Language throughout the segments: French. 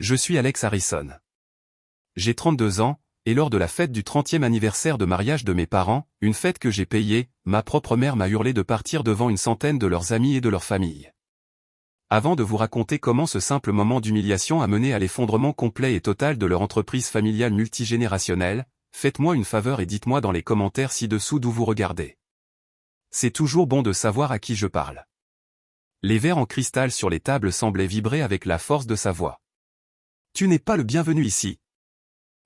Je suis Alex Harrison. J'ai 32 ans, et lors de la fête du 30e anniversaire de mariage de mes parents, une fête que j'ai payée, ma propre mère m'a hurlé de partir devant une centaine de leurs amis et de leur famille. Avant de vous raconter comment ce simple moment d'humiliation a mené à l'effondrement complet et total de leur entreprise familiale multigénérationnelle, faites-moi une faveur et dites-moi dans les commentaires ci-dessous d'où vous regardez. C'est toujours bon de savoir à qui je parle. Les verres en cristal sur les tables semblaient vibrer avec la force de sa voix. Tu n'es pas le bienvenu ici.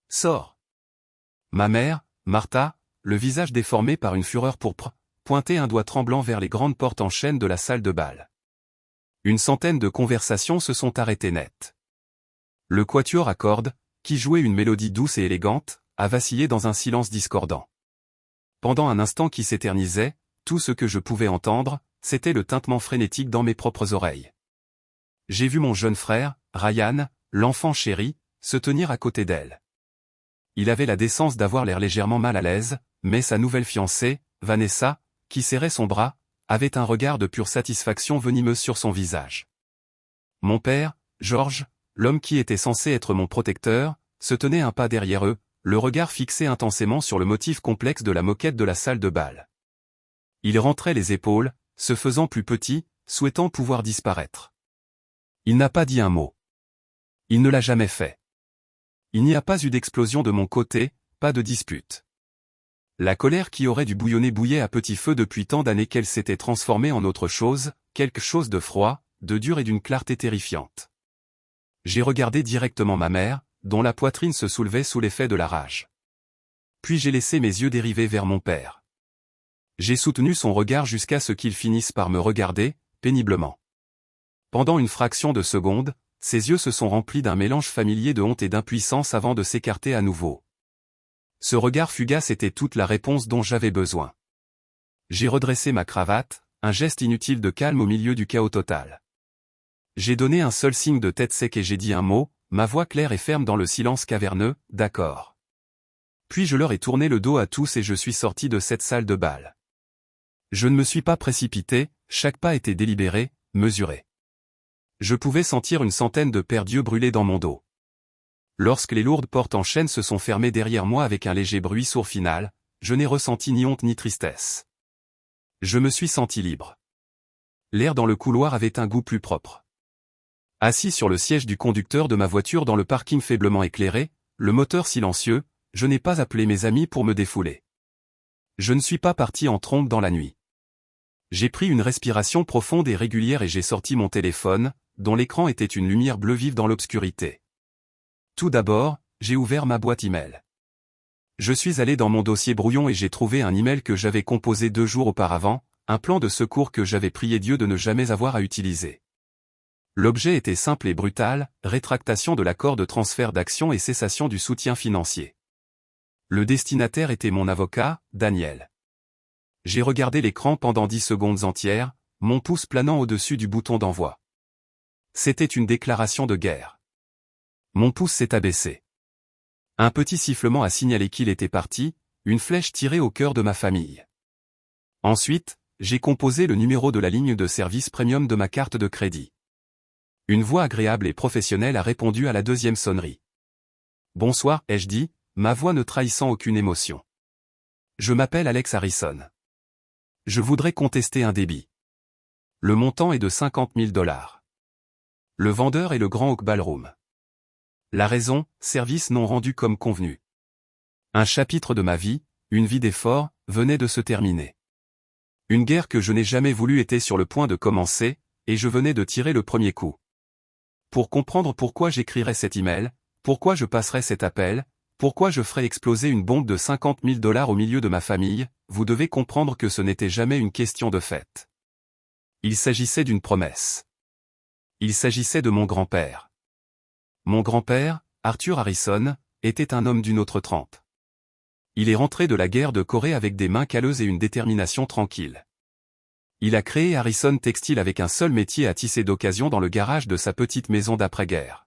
Sors. Ma mère, Martha, le visage déformé par une fureur pourpre, pointait un doigt tremblant vers les grandes portes en chêne de la salle de bal. Une centaine de conversations se sont arrêtées net. Le quatuor à cordes, qui jouait une mélodie douce et élégante, a vacillé dans un silence discordant. Pendant un instant qui s'éternisait, tout ce que je pouvais entendre, c'était le tintement frénétique dans mes propres oreilles. J'ai vu mon jeune frère, Ryan, l'enfant chéri, se tenir à côté d'elle. Il avait la décence d'avoir l'air légèrement mal à l'aise, mais sa nouvelle fiancée, Vanessa, qui serrait son bras, avait un regard de pure satisfaction venimeuse sur son visage. Mon père, George, l'homme qui était censé être mon protecteur, se tenait un pas derrière eux, le regard fixé intensément sur le motif complexe de la moquette de la salle de bal. Il rentrait les épaules, se faisant plus petit, souhaitant pouvoir disparaître. Il n'a pas dit un mot. Il ne l'a jamais fait. Il n'y a pas eu d'explosion de mon côté, pas de dispute. La colère qui aurait dû bouillonner bouillait à petit feu depuis tant d'années qu'elle s'était transformée en autre chose, quelque chose de froid, de dur et d'une clarté terrifiante. J'ai regardé directement ma mère, dont la poitrine se soulevait sous l'effet de la rage. Puis j'ai laissé mes yeux dériver vers mon père. J'ai soutenu son regard jusqu'à ce qu'il finisse par me regarder, péniblement. Pendant une fraction de seconde, ses yeux se sont remplis d'un mélange familier de honte et d'impuissance avant de s'écarter à nouveau. Ce regard fugace était toute la réponse dont j'avais besoin. J'ai redressé ma cravate, un geste inutile de calme au milieu du chaos total. J'ai donné un seul signe de tête sec et j'ai dit un mot, ma voix claire et ferme dans le silence caverneux, d'accord. Puis je leur ai tourné le dos à tous et je suis sorti de cette salle de bal. Je ne me suis pas précipité, chaque pas était délibéré, mesuré. Je pouvais sentir une centaine de paires d'yeux brûler dans mon dos. Lorsque les lourdes portes en chêne se sont fermées derrière moi avec un léger bruit sourd final, je n'ai ressenti ni honte ni tristesse. Je me suis senti libre. L'air dans le couloir avait un goût plus propre. Assis sur le siège du conducteur de ma voiture dans le parking faiblement éclairé, le moteur silencieux, je n'ai pas appelé mes amis pour me défouler. Je ne suis pas parti en trombe dans la nuit. J'ai pris une respiration profonde et régulière et j'ai sorti mon téléphone, dont l'écran était une lumière bleue vive dans l'obscurité. Tout d'abord, j'ai ouvert ma boîte email. Je suis allé dans mon dossier brouillon et j'ai trouvé un email que j'avais composé 2 jours auparavant, un plan de secours que j'avais prié Dieu de ne jamais avoir à utiliser. L'objet était simple et brutal, rétractation de l'accord de transfert d'actions et cessation du soutien financier. Le destinataire était mon avocat, Daniel. J'ai regardé l'écran pendant 10 secondes entières, mon pouce planant au-dessus du bouton d'envoi. C'était une déclaration de guerre. Mon pouce s'est abaissé. Un petit sifflement a signalé qu'il était parti, une flèche tirée au cœur de ma famille. Ensuite, j'ai composé le numéro de la ligne de service premium de ma carte de crédit. Une voix agréable et professionnelle a répondu à la deuxième sonnerie. Bonsoir, ai-je dit, ma voix ne trahissant aucune émotion. Je m'appelle Alex Harrison. Je voudrais contester un débit. Le montant est de $50 000. Le vendeur est le Grand Oak Ballroom. La raison, service non rendu comme convenu. Un chapitre de ma vie, une vie d'effort, venait de se terminer. Une guerre que je n'ai jamais voulu était sur le point de commencer, et je venais de tirer le premier coup. Pour comprendre pourquoi j'écrirais cet email, pourquoi je passerais cet appel, pourquoi je ferais exploser une bombe de $50 000 au milieu de ma famille, vous devez comprendre que ce n'était jamais une question de fait. Il s'agissait d'une promesse. Il s'agissait de mon grand-père. Mon grand-père, Arthur Harrison, était un homme d'une autre trempe. Il est rentré de la guerre de Corée avec des mains calleuses et une détermination tranquille. Il a créé Harrison Textile avec un seul métier à tisser d'occasion dans le garage de sa petite maison d'après-guerre.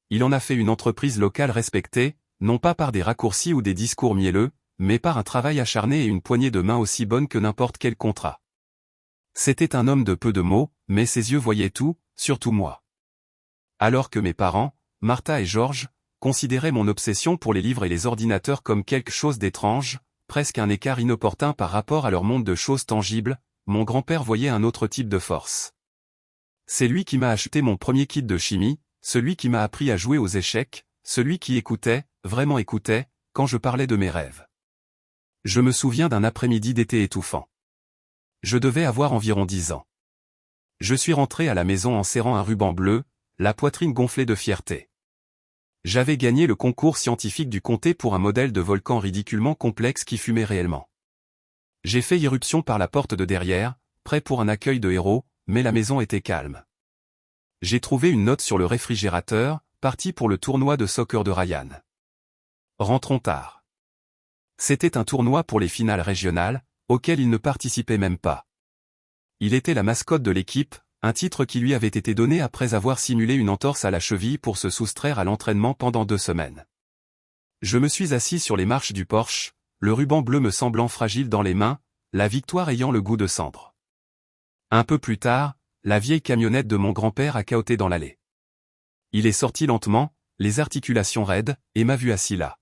Il en a fait une entreprise locale respectée, non pas par des raccourcis ou des discours mielleux, mais par un travail acharné et une poignée de main aussi bonne que n'importe quel contrat. C'était un homme de peu de mots, mais ses yeux voyaient tout, surtout moi. Alors que mes parents, Martha et George, considéraient mon obsession pour les livres et les ordinateurs comme quelque chose d'étrange, presque un écart inopportun par rapport à leur monde de choses tangibles. Mon grand-père voyait un autre type de force. C'est lui qui m'a acheté mon premier kit de chimie, celui qui m'a appris à jouer aux échecs, celui qui écoutait, vraiment écoutait, quand je parlais de mes rêves. Je me souviens d'un après-midi d'été étouffant. Je devais avoir environ 10 ans. Je suis rentré à la maison en serrant un ruban bleu, la poitrine gonflée de fierté. J'avais gagné le concours scientifique du comté pour un modèle de volcan ridiculement complexe qui fumait réellement. J'ai fait irruption par la porte de derrière, prêt pour un accueil de héros, mais la maison était calme. J'ai trouvé une note sur le réfrigérateur, parti pour le tournoi de soccer de Ryan. Rentrons tard. C'était un tournoi pour les finales régionales, auquel il ne participait même pas. Il était la mascotte de l'équipe, un titre qui lui avait été donné après avoir simulé une entorse à la cheville pour se soustraire à l'entraînement pendant 2 semaines. Je me suis assis sur les marches du Porsche, le ruban bleu me semblant fragile dans les mains, la victoire ayant le goût de cendre. Un peu plus tard, la vieille camionnette de mon grand-père a cahoté dans l'allée. Il est sorti lentement, les articulations raides, et m'a vu assis là.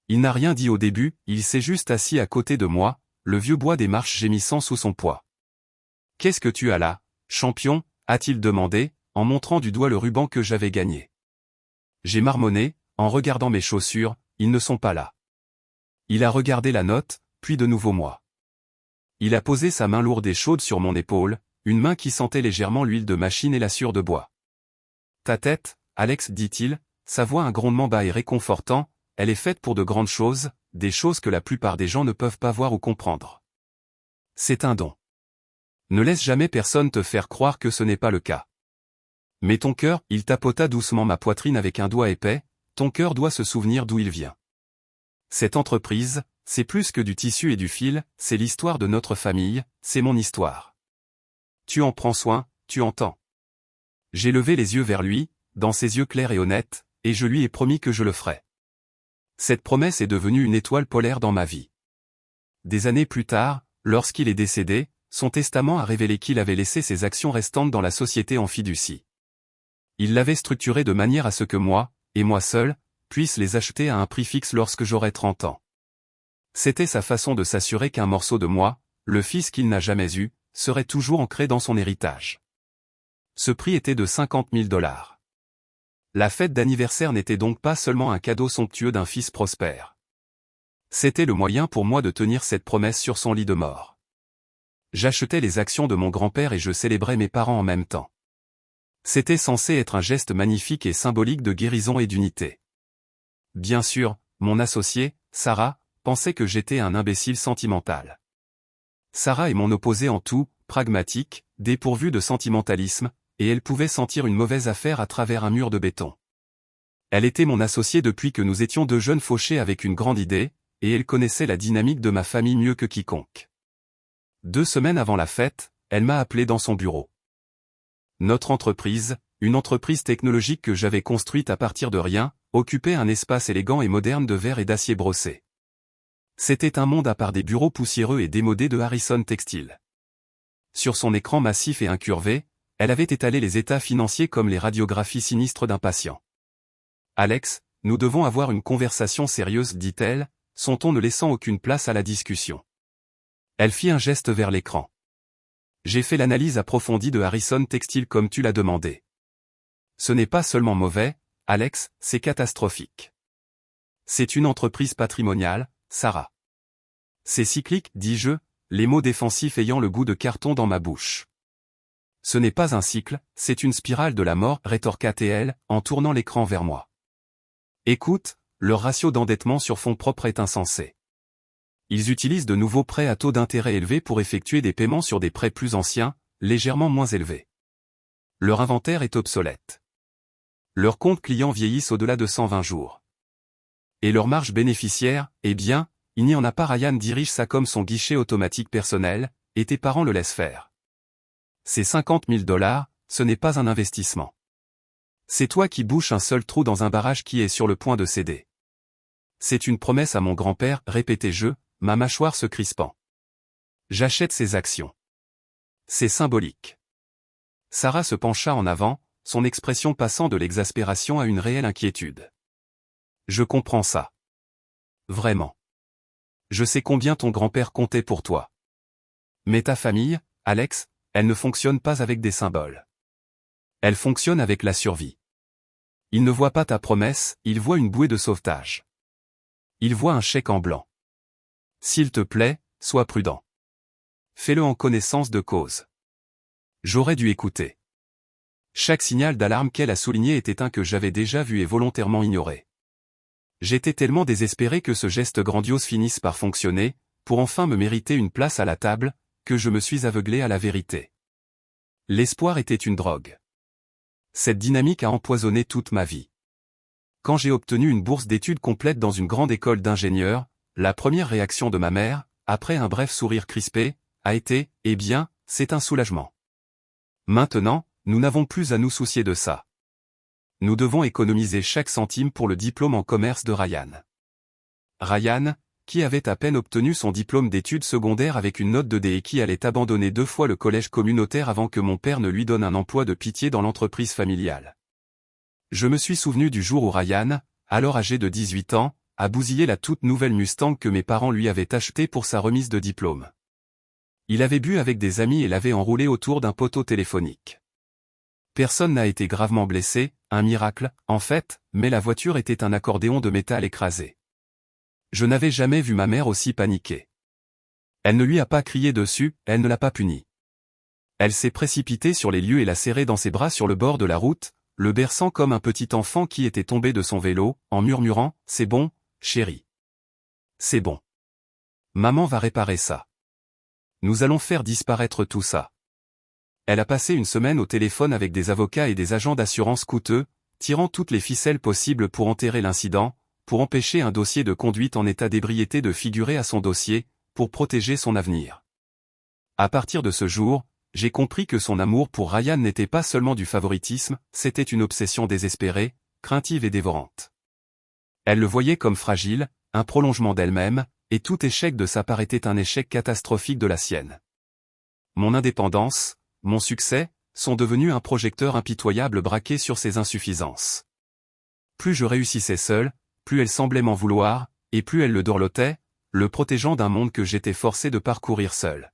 Il n'a rien dit au début, il s'est juste assis à côté de moi, le vieux bois des marches gémissant sous son poids. « Qu'est-ce que tu as là, champion ?» a-t-il demandé, en montrant du doigt le ruban que j'avais gagné. J'ai marmonné, en regardant mes chaussures, ils ne sont pas là. Il a regardé la note, puis de nouveau moi. Il a posé sa main lourde et chaude sur mon épaule, une main qui sentait légèrement l'huile de machine et la sueur de bois. « Ta tête, Alex, dit-il, sa voix un grondement bas et réconfortant, elle est faite pour de grandes choses, des choses que la plupart des gens ne peuvent pas voir ou comprendre. C'est un don. Ne laisse jamais personne te faire croire que ce n'est pas le cas. Mais ton cœur, il tapota doucement ma poitrine avec un doigt épais, ton cœur doit se souvenir d'où il vient. Cette entreprise, c'est plus que du tissu et du fil, c'est l'histoire de notre famille, c'est mon histoire. Tu en prends soin, tu entends. » J'ai levé les yeux vers lui, dans ses yeux clairs et honnêtes, et je lui ai promis que je le ferais. Cette promesse est devenue une étoile polaire dans ma vie. Des années plus tard, lorsqu'il est décédé, son testament a révélé qu'il avait laissé ses actions restantes dans la société en fiducie. Il l'avait structurée de manière à ce que moi, et moi seul, puisse les acheter à un prix fixe lorsque j'aurai 30 ans. C'était sa façon de s'assurer qu'un morceau de moi, le fils qu'il n'a jamais eu, serait toujours ancré dans son héritage. Ce prix était de 50 000 $. La fête d'anniversaire n'était donc pas seulement un cadeau somptueux d'un fils prospère. C'était le moyen pour moi de tenir cette promesse sur son lit de mort. J'achetais les actions de mon grand-père et je célébrais mes parents en même temps. C'était censé être un geste magnifique et symbolique de guérison et d'unité. Bien sûr, mon associée, Sarah, pensait que j'étais un imbécile sentimental. Sarah est mon opposé en tout, pragmatique, dépourvue de sentimentalisme, et elle pouvait sentir une mauvaise affaire à travers un mur de béton. Elle était mon associée depuis que nous étions 2 jeunes fauchés avec une grande idée, et elle connaissait la dynamique de ma famille mieux que quiconque. 2 semaines avant la fête, elle m'a appelé dans son bureau. Notre entreprise, une entreprise technologique que j'avais construite à partir de rien, occupait un espace élégant et moderne de verre et d'acier brossé. C'était un monde à part des bureaux poussiéreux et démodés de Harrison Textile. Sur son écran massif et incurvé, elle avait étalé les états financiers comme les radiographies sinistres d'un patient. « Alex, nous devons avoir une conversation sérieuse, dit-elle, son ton ne laissant aucune place à la discussion. Elle fit un geste vers l'écran. J'ai fait l'analyse approfondie de Harrison Textile comme tu l'as demandé. Ce n'est pas seulement mauvais, Alex, c'est catastrophique. C'est une entreprise patrimoniale, Sarah. C'est cyclique, dis-je, les mots défensifs ayant le goût de carton dans ma bouche. Ce n'est pas un cycle, c'est une spirale de la mort, rétorqua-t-elle, en tournant l'écran vers moi. Écoute, leur ratio d'endettement sur fonds propres est insensé. Ils utilisent de nouveaux prêts à taux d'intérêt élevés pour effectuer des paiements sur des prêts plus anciens, légèrement moins élevés. Leur inventaire est obsolète. Leurs comptes clients vieillissent au-delà de 120 jours. Et leur marge bénéficiaire, eh bien, il n'y en a pas. Ryan dirige ça comme son guichet automatique personnel, et tes parents le laissent faire. Ces 50 000 $, ce n'est pas un investissement. C'est toi qui bouches un seul trou dans un barrage qui est sur le point de céder. C'est une promesse à mon grand-père, répétai-je, ma mâchoire se crispant. J'achète ses actions. C'est symbolique. Sarah se pencha en avant, son expression passant de l'exaspération à une réelle inquiétude. Je comprends ça. Vraiment. Je sais combien ton grand-père comptait pour toi. Mais ta famille, Alex, elle ne fonctionne pas avec des symboles. Elle fonctionne avec la survie. Il ne voit pas ta promesse, il voit une bouée de sauvetage. Il voit un chèque en blanc. S'il te plaît, sois prudent. Fais-le en connaissance de cause. J'aurais dû écouter. Chaque signal d'alarme qu'elle a souligné était un que j'avais déjà vu et volontairement ignoré. J'étais tellement désespéré que ce geste grandiose finisse par fonctionner, pour enfin me mériter une place à la table, que je me suis aveuglé à la vérité. L'espoir était une drogue. Cette dynamique a empoisonné toute ma vie. Quand j'ai obtenu une bourse d'études complète dans une grande école d'ingénieurs, la première réaction de ma mère, après un bref sourire crispé, a été « Eh bien, c'est un soulagement. Maintenant, nous n'avons plus à nous soucier de ça. Nous devons économiser chaque centime pour le diplôme en commerce de Ryan. » Ryan, qui avait à peine obtenu son diplôme d'études secondaires avec une note de D et qui allait abandonner 2 fois le collège communautaire avant que mon père ne lui donne un emploi de pitié dans l'entreprise familiale. Je me suis souvenu du jour où Ryan, alors âgé de 18 ans, a bousillé la toute nouvelle Mustang que mes parents lui avaient achetée pour sa remise de diplôme. Il avait bu avec des amis et l'avait enroulé autour d'un poteau téléphonique. Personne n'a été gravement blessé, un miracle, en fait, mais la voiture était un accordéon de métal écrasé. Je n'avais jamais vu ma mère aussi paniquée. Elle ne lui a pas crié dessus, elle ne l'a pas puni. Elle s'est précipitée sur les lieux et l'a serré dans ses bras sur le bord de la route, le berçant comme un petit enfant qui était tombé de son vélo, en murmurant « C'est bon, chérie. C'est bon. Maman va réparer ça. Nous allons faire disparaître tout ça. » Elle a passé une semaine au téléphone avec des avocats et des agents d'assurance coûteux, tirant toutes les ficelles possibles pour enterrer l'incident, pour empêcher un dossier de conduite en état d'ébriété de figurer à son dossier, pour protéger son avenir. À partir de ce jour, j'ai compris que son amour pour Ryan n'était pas seulement du favoritisme, c'était une obsession désespérée, craintive et dévorante. Elle le voyait comme fragile, un prolongement d'elle-même, et tout échec de sa part était un échec catastrophique de la sienne. Mon indépendance, mon succès, sont devenus un projecteur impitoyable braqué sur ses insuffisances. Plus je réussissais seul, plus elle semblait m'en vouloir, et plus elle le dorlotait, le protégeant d'un monde que j'étais forcé de parcourir seul.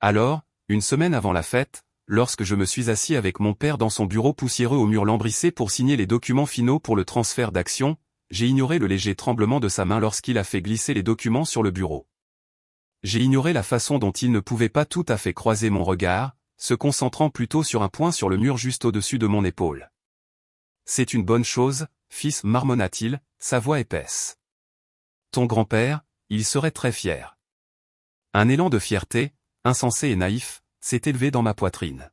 Alors, une semaine avant la fête, lorsque je me suis assis avec mon père dans son bureau poussiéreux au mur lambrissé pour signer les documents finaux pour le transfert d'actions, j'ai ignoré le léger tremblement de sa main lorsqu'il a fait glisser les documents sur le bureau. J'ai ignoré la façon dont il ne pouvait pas tout à fait croiser mon regard, se concentrant plutôt sur un point sur le mur juste au-dessus de mon épaule. « C'est une bonne chose, fils, marmonna-t-il, sa voix épaisse. Ton grand-père, il serait très fier. » Un élan de fierté, insensé et naïf, s'est élevé dans ma poitrine.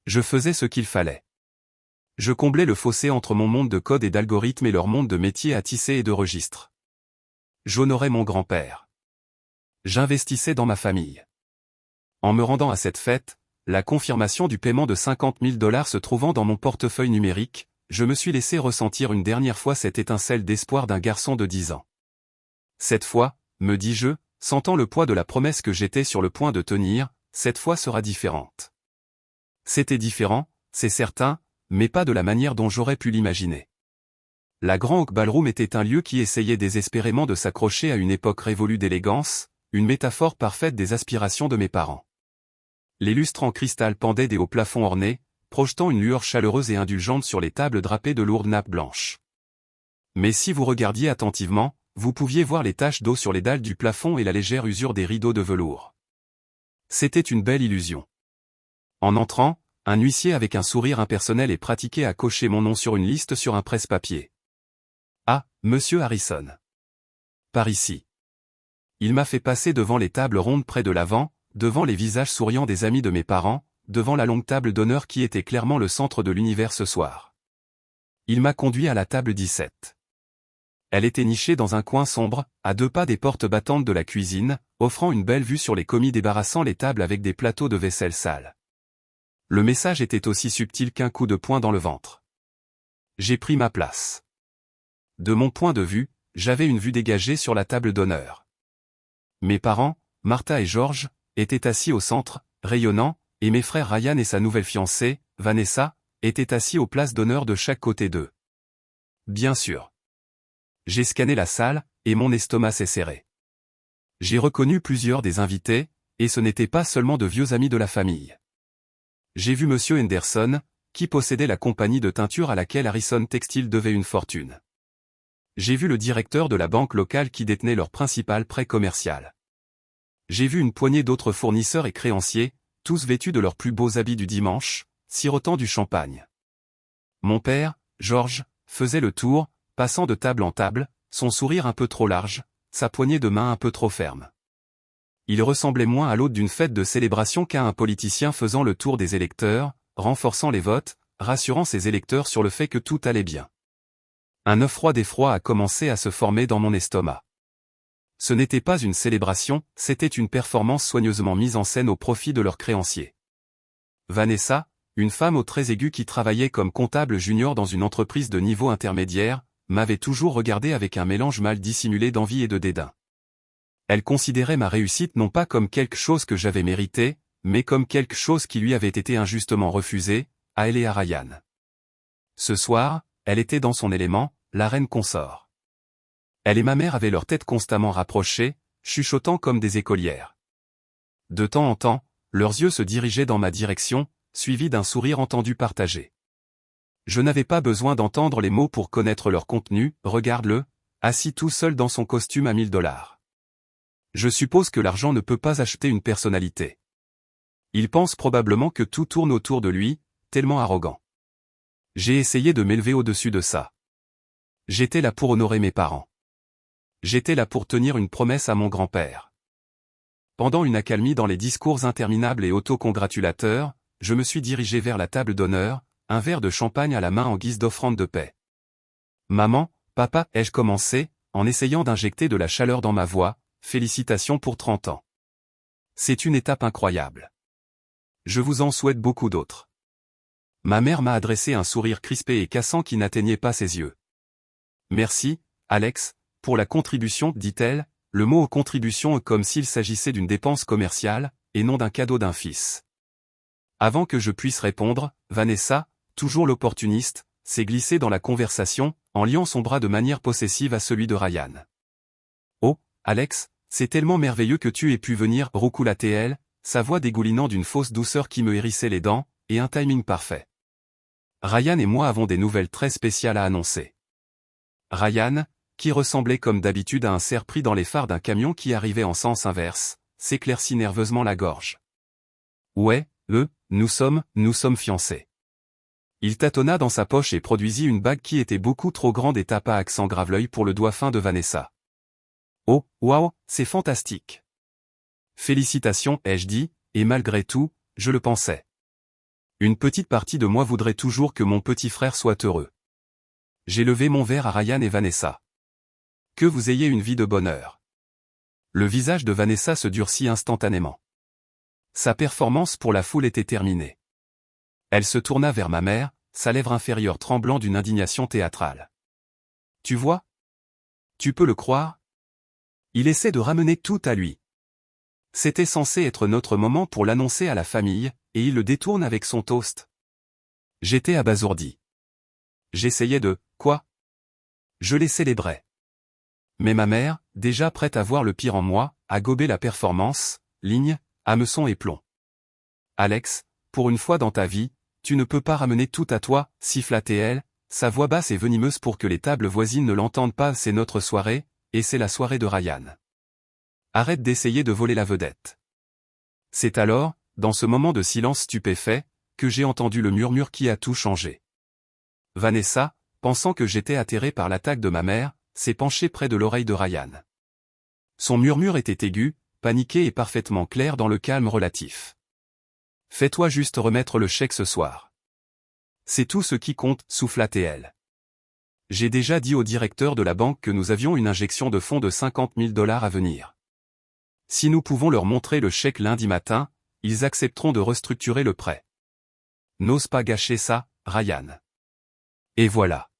Je faisais ce qu'il fallait. Je comblais le fossé entre mon monde de code et d'algorithmes et leur monde de métiers à tisser et de registres. J'honorais mon grand-père. J'investissais dans ma famille. En me rendant à cette fête, la confirmation du paiement de $50 000 se trouvant dans mon portefeuille numérique, je me suis laissé ressentir une dernière fois cette étincelle d'espoir d'un garçon de 10 ans. Cette fois, me dis-je, sentant le poids de la promesse que j'étais sur le point de tenir, cette fois sera différente. C'était différent, c'est certain, mais pas de la manière dont j'aurais pu l'imaginer. La Grand Oak Ballroom était un lieu qui essayait désespérément de s'accrocher à une époque révolue d'élégance, une métaphore parfaite des aspirations de mes parents. Les lustres en cristal pendaient des hauts plafonds ornés, projetant une lueur chaleureuse et indulgente sur les tables drapées de lourdes nappes blanches. Mais si vous regardiez attentivement, vous pouviez voir les taches d'eau sur les dalles du plafond et la légère usure des rideaux de velours. C'était une belle illusion. En entrant, un huissier avec un sourire impersonnel et pratiqué à cocher mon nom sur une liste sur un presse-papier. « Ah, monsieur Harrison. Par ici. » Il m'a fait passer devant les tables rondes près de l'avant, devant les visages souriants des amis de mes parents, devant la longue table d'honneur qui était clairement le centre de l'univers ce soir. Il m'a conduit à la table 17. Elle était nichée dans un coin sombre, à 2 pas des portes battantes de la cuisine, offrant une belle vue sur les commis débarrassant les tables avec des plateaux de vaisselle sale. Le message était aussi subtil qu'un coup de poing dans le ventre. J'ai pris ma place. De mon point de vue, j'avais une vue dégagée sur la table d'honneur. Mes parents, Martha et George, étaient assis au centre, rayonnants, et mes frères Ryan et sa nouvelle fiancée, Vanessa, étaient assis aux places d'honneur de chaque côté d'eux. Bien sûr. J'ai scanné la salle, et mon estomac s'est serré. J'ai reconnu plusieurs des invités, et ce n'étaient pas seulement de vieux amis de la famille. J'ai vu Monsieur Henderson, qui possédait la compagnie de teinture à laquelle Harrison Textile devait une fortune. J'ai vu le directeur de la banque locale qui détenait leur principal prêt commercial. J'ai vu une poignée d'autres fournisseurs et créanciers, tous vêtus de leurs plus beaux habits du dimanche, sirotant du champagne. Mon père, George, faisait le tour, passant de table en table, son sourire un peu trop large, sa poignée de main un peu trop ferme. Il ressemblait moins à l'hôte d'une fête de célébration qu'à un politicien faisant le tour des électeurs, renforçant les votes, rassurant ses électeurs sur le fait que tout allait bien. Un œuf froid d'effroi a commencé à se former dans mon estomac. Ce n'était pas une célébration, c'était une performance soigneusement mise en scène au profit de leurs créanciers. Vanessa, une femme aux traits aigus qui travaillait comme comptable junior dans une entreprise de niveau intermédiaire, m'avait toujours regardé avec un mélange mal dissimulé d'envie et de dédain. Elle considérait ma réussite non pas comme quelque chose que j'avais mérité, mais comme quelque chose qui lui avait été injustement refusé, à elle et à Ryan. Ce soir, elle était dans son élément, la reine consort. Elle et ma mère avaient leurs têtes constamment rapprochées, chuchotant comme des écolières. De temps en temps, leurs yeux se dirigeaient dans ma direction, suivis d'un sourire entendu partagé. Je n'avais pas besoin d'entendre les mots pour connaître leur contenu, regarde-le, assis tout seul dans son costume à $1000. Je suppose que l'argent ne peut pas acheter une personnalité. Il pense probablement que tout tourne autour de lui, tellement arrogant. J'ai essayé de m'élever au-dessus de ça. J'étais là pour honorer mes parents. J'étais là pour tenir une promesse à mon grand-père. Pendant une accalmie dans les discours interminables et autocongratulateurs, je me suis dirigé vers la table d'honneur, un verre de champagne à la main en guise d'offrande de paix. Maman, papa, ai-je commencé, en essayant d'injecter de la chaleur dans ma voix, félicitations pour 30 ans. C'est une étape incroyable. Je vous en souhaite beaucoup d'autres. Ma mère m'a adressé un sourire crispé et cassant qui n'atteignait pas ses yeux. Merci, Alex, pour la contribution, dit-elle, le mot contribution est comme s'il s'agissait d'une dépense commerciale, et non d'un cadeau d'un fils. Avant que je puisse répondre, Vanessa, toujours l'opportuniste, s'est glissée dans la conversation, en liant son bras de manière possessive à celui de Ryan. Oh, Alex, c'est tellement merveilleux que tu aies pu venir, roucoula-t-elle, sa voix dégoulinant d'une fausse douceur qui me hérissait les dents, et un timing parfait. Ryan et moi avons des nouvelles très spéciales à annoncer. Ryan, qui ressemblait comme d'habitude à un cerf pris dans les phares d'un camion qui arrivait en sens inverse, s'éclaircit nerveusement la gorge. Ouais, nous sommes fiancés. Il tâtonna dans sa poche et produisit une bague qui était beaucoup trop grande et tapa accent grave l'œil pour le doigt fin de Vanessa. Oh, waouh, c'est fantastique. Félicitations, ai-je dit, et malgré tout, je le pensais. Une petite partie de moi voudrait toujours que mon petit frère soit heureux. J'ai levé mon verre à Ryan et Vanessa. Que vous ayez une vie de bonheur. Le visage de Vanessa se durcit instantanément. Sa performance pour la foule était terminée. Elle se tourna vers ma mère, sa lèvre inférieure tremblant d'une indignation théâtrale. Tu vois? Tu peux le croire? Il essaie de ramener tout à lui. C'était censé être notre moment pour l'annoncer à la famille, et il le détourne avec son toast. J'étais abasourdi. J'essayais de, quoi? Je les célébrais. Mais ma mère, déjà prête à voir le pire en moi, a gobé la performance, ligne, hameçon et plomb. Alex, pour une fois dans ta vie, tu ne peux pas ramener tout à toi, siffla-t-elle, sa voix basse et venimeuse pour que les tables voisines ne l'entendent pas, c'est notre soirée, et c'est la soirée de Ryan. Arrête d'essayer de voler la vedette. C'est alors, dans ce moment de silence stupéfait, que j'ai entendu le murmure qui a tout changé. Vanessa, pensant que j'étais atterré par l'attaque de ma mère, s'est penchée près de l'oreille de Ryan. Son murmure était aigu, paniqué et parfaitement clair dans le calme relatif. Fais-toi juste remettre le chèque ce soir. C'est tout ce qui compte, souffla-t-elle. J'ai déjà dit au directeur de la banque que nous avions une injection de fonds de $50 000 à venir. Si nous pouvons leur montrer le chèque lundi matin, ils accepteront de restructurer le prêt. N'ose pas gâcher ça, Ryan. Et voilà.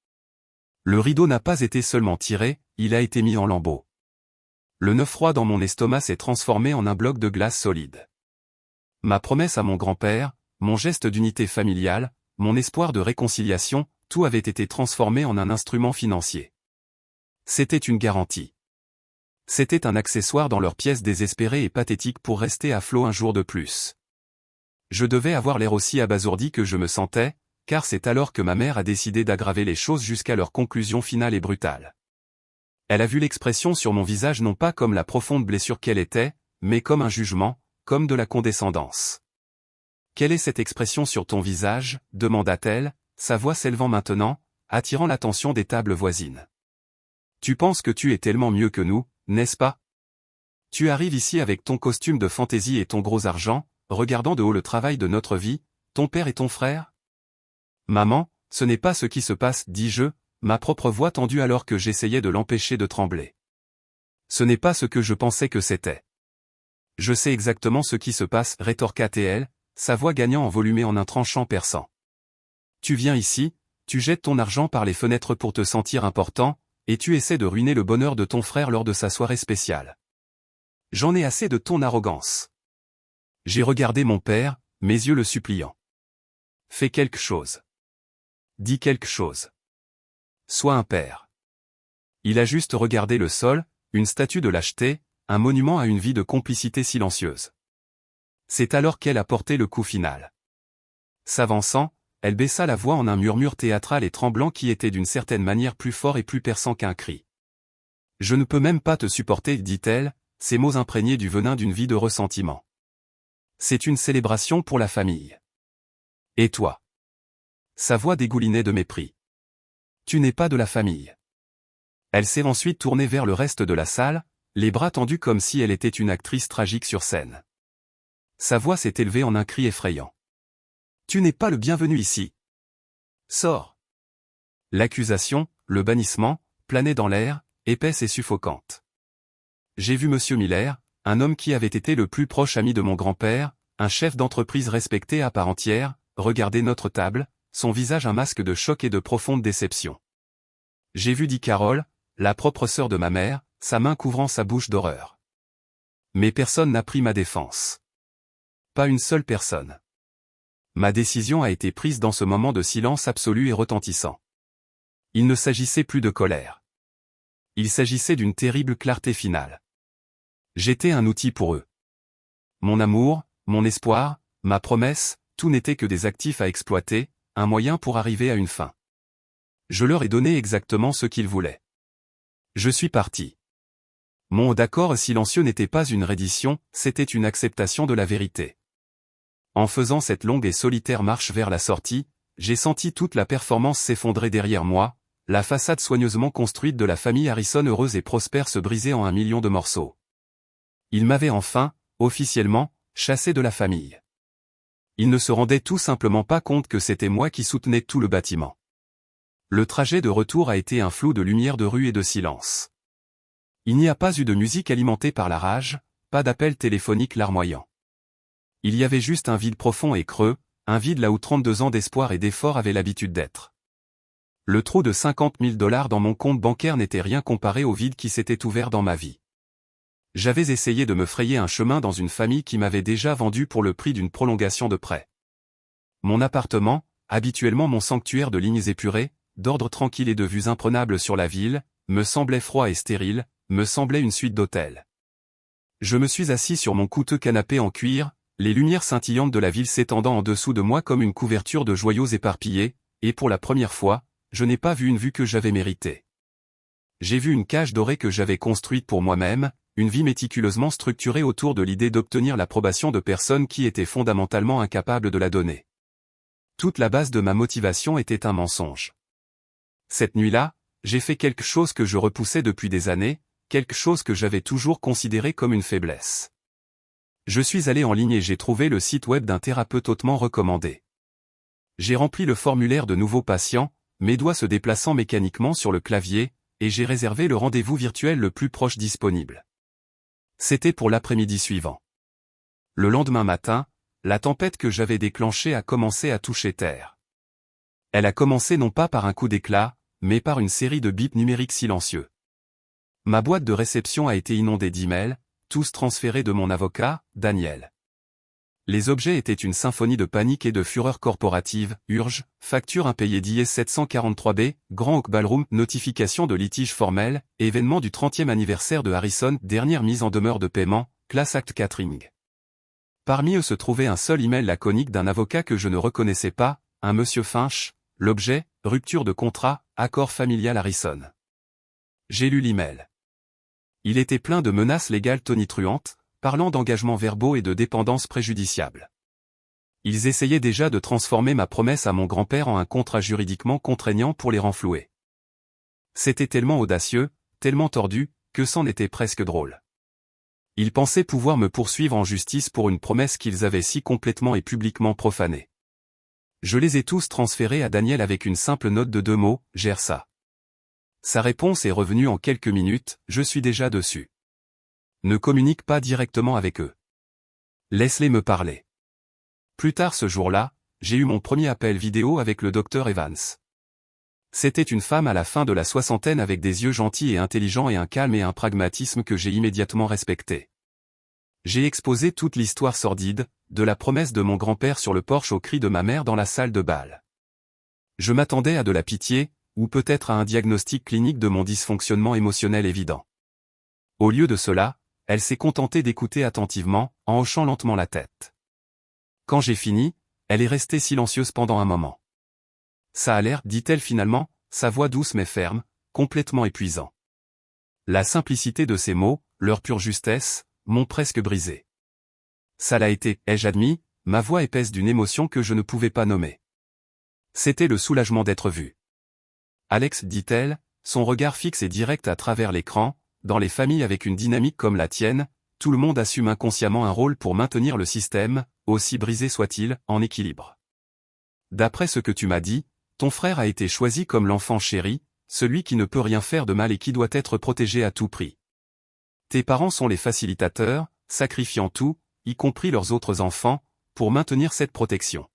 Le rideau n'a pas été seulement tiré, il a été mis en lambeaux. Le neuf froid dans mon estomac s'est transformé en un bloc de glace solide. Ma promesse à mon grand-père, mon geste d'unité familiale, mon espoir de réconciliation, tout avait été transformé en un instrument financier. C'était une garantie. C'était un accessoire dans leur pièce désespérée et pathétique pour rester à flot un jour de plus. Je devais avoir l'air aussi abasourdi que je me sentais, car c'est alors que ma mère a décidé d'aggraver les choses jusqu'à leur conclusion finale et brutale. Elle a vu l'expression sur mon visage non pas comme la profonde blessure qu'elle était, mais comme un jugement, comme de la condescendance. « Quelle est cette expression sur ton visage ?» demanda-t-elle, sa voix s'élevant maintenant, attirant l'attention des tables voisines. « Tu penses que tu es tellement mieux que nous, n'est-ce pas? Tu arrives ici avec ton costume de fantaisie et ton gros argent, regardant de haut le travail de notre vie, ton père et ton frère? » « Maman, ce n'est pas ce qui se passe, dis-je, ma propre voix tendue alors que j'essayais de l'empêcher de trembler. Ce n'est pas ce que je pensais que c'était. Je sais exactement ce qui se passe, rétorqua-t-elle, sa voix gagnant en volume et en un tranchant perçant. Tu viens ici, tu jettes ton argent par les fenêtres pour te sentir important, et tu essaies de ruiner le bonheur de ton frère lors de sa soirée spéciale. J'en ai assez de ton arrogance. J'ai regardé mon père, mes yeux le suppliant. Fais quelque chose. Dis quelque chose. Sois un père. Il a juste regardé le sol, une statue de lâcheté, un monument à une vie de complicité silencieuse. C'est alors qu'elle a porté le coup final. S'avançant, elle baissa la voix en un murmure théâtral et tremblant qui était d'une certaine manière plus fort et plus perçant qu'un cri. « Je ne peux même pas te supporter, dit-elle, ces mots imprégnés du venin d'une vie de ressentiment. C'est une célébration pour la famille. Et toi ?» Sa voix dégoulinait de mépris. « Tu n'es pas de la famille. » Elle s'est ensuite tournée vers le reste de la salle, les bras tendus comme si elle était une actrice tragique sur scène. Sa voix s'est élevée en un cri effrayant. « Tu n'es pas le bienvenu ici. Sors !» L'accusation, le bannissement, planaient dans l'air, épaisse et suffocante. J'ai vu Monsieur Miller, un homme qui avait été le plus proche ami de mon grand-père, un chef d'entreprise respecté à part entière, regarder notre table, son visage un masque de choc et de profonde déception. J'ai vu, dit Carole, la propre sœur de ma mère, sa main couvrant sa bouche d'horreur. Mais personne n'a pris ma défense. Pas une seule personne. Ma décision a été prise dans ce moment de silence absolu et retentissant. Il ne s'agissait plus de colère. Il s'agissait d'une terrible clarté finale. J'étais un outil pour eux. Mon amour, mon espoir, ma promesse, tout n'était que des actifs à exploiter, un moyen pour arriver à une fin. Je leur ai donné exactement ce qu'ils voulaient. Je suis parti. Mon d'accord silencieux n'était pas une reddition, c'était une acceptation de la vérité. En faisant cette longue et solitaire marche vers la sortie, j'ai senti toute la performance s'effondrer derrière moi, la façade soigneusement construite de la famille Harrison heureuse et prospère se briser en 1 million de morceaux. Ils m'avaient enfin, officiellement, chassé de la famille. Ils ne se rendaient tout simplement pas compte que c'était moi qui soutenais tout le bâtiment. Le trajet de retour a été un flou de lumière de rue et de silence. Il n'y a pas eu de musique alimentée par la rage, pas d'appel téléphonique larmoyant. Il y avait juste un vide profond et creux, un vide là où 32 ans d'espoir et d'effort avaient l'habitude d'être. Le trou de 50 000 $ dans mon compte bancaire n'était rien comparé au vide qui s'était ouvert dans ma vie. J'avais essayé de me frayer un chemin dans une famille qui m'avait déjà vendu pour le prix d'une prolongation de prêt. Mon appartement, habituellement mon sanctuaire de lignes épurées, d'ordre tranquille et de vues imprenables sur la ville, me semblait froid et stérile, me semblait une suite d'hôtels. Je me suis assis sur mon coûteux canapé en cuir, les lumières scintillantes de la ville s'étendant en dessous de moi comme une couverture de joyaux éparpillés, et pour la première fois, je n'ai pas vu une vue que j'avais méritée. J'ai vu une cage dorée que j'avais construite pour moi-même, une vie méticuleusement structurée autour de l'idée d'obtenir l'approbation de personnes qui étaient fondamentalement incapables de la donner. Toute la base de ma motivation était un mensonge. Cette nuit-là, j'ai fait quelque chose que je repoussais depuis des années, quelque chose que j'avais toujours considéré comme une faiblesse. Je suis allé en ligne et j'ai trouvé le site web d'un thérapeute hautement recommandé. J'ai rempli le formulaire de nouveau patient, mes doigts se déplaçant mécaniquement sur le clavier, et j'ai réservé le rendez-vous virtuel le plus proche disponible. C'était pour l'après-midi suivant. Le lendemain matin, la tempête que j'avais déclenchée a commencé à toucher terre. Elle a commencé non pas par un coup d'éclat, mais par une série de bips numériques silencieux. Ma boîte de réception a été inondée d'emails, tous transférés de mon avocat, Daniel. Les objets étaient une symphonie de panique et de fureur corporative, urge, facture impayée d'IS 743B, Grand Oak Ballroom, notification de litige formel, événement du 30e anniversaire de Harrison, dernière mise en demeure de paiement, Class Act Catering. Parmi eux se trouvait un seul email laconique d'un avocat que je ne reconnaissais pas, un monsieur Finch, l'objet, rupture de contrat, accord familial Harrison. J'ai lu l'email. Il était plein de menaces légales tonitruantes, parlant d'engagements verbaux et de dépendance préjudiciable. Ils essayaient déjà de transformer ma promesse à mon grand-père en un contrat juridiquement contraignant pour les renflouer. C'était tellement audacieux, tellement tordu, que c'en était presque drôle. Ils pensaient pouvoir me poursuivre en justice pour une promesse qu'ils avaient si complètement et publiquement profanée. Je les ai tous transférés à Daniel avec une simple note de 2 mots, gère ça. Sa réponse est revenue en quelques minutes, je suis déjà dessus. Ne communique pas directement avec eux. Laisse-les me parler. Plus tard ce jour-là, j'ai eu mon premier appel vidéo avec le docteur Evans. C'était une femme à la fin de la soixantaine avec des yeux gentils et intelligents et un calme et un pragmatisme que j'ai immédiatement respecté. J'ai exposé toute l'histoire sordide, de la promesse de mon grand-père sur le porche au cri de ma mère dans la salle de bal. Je m'attendais à de la pitié, ou peut-être à un diagnostic clinique de mon dysfonctionnement émotionnel évident. Au lieu de cela, elle s'est contentée d'écouter attentivement, en hochant lentement la tête. Quand j'ai fini, elle est restée silencieuse pendant un moment. Ça a l'air, dit-elle finalement, sa voix douce mais ferme, complètement épuisant. La simplicité de ses mots, leur pure justesse, m'ont presque brisé. Ça l'a été, ai-je admis, ma voix épaisse d'une émotion que je ne pouvais pas nommer. C'était le soulagement d'être vu. Alex, dit-elle, son regard fixe et direct à travers l'écran, dans les familles avec une dynamique comme la tienne, tout le monde assume inconsciemment un rôle pour maintenir le système, aussi brisé soit-il, en équilibre. D'après ce que tu m'as dit, ton frère a été choisi comme l'enfant chéri, celui qui ne peut rien faire de mal et qui doit être protégé à tout prix. Tes parents sont les facilitateurs, sacrifiant tout, y compris leurs autres enfants, pour maintenir cette protection.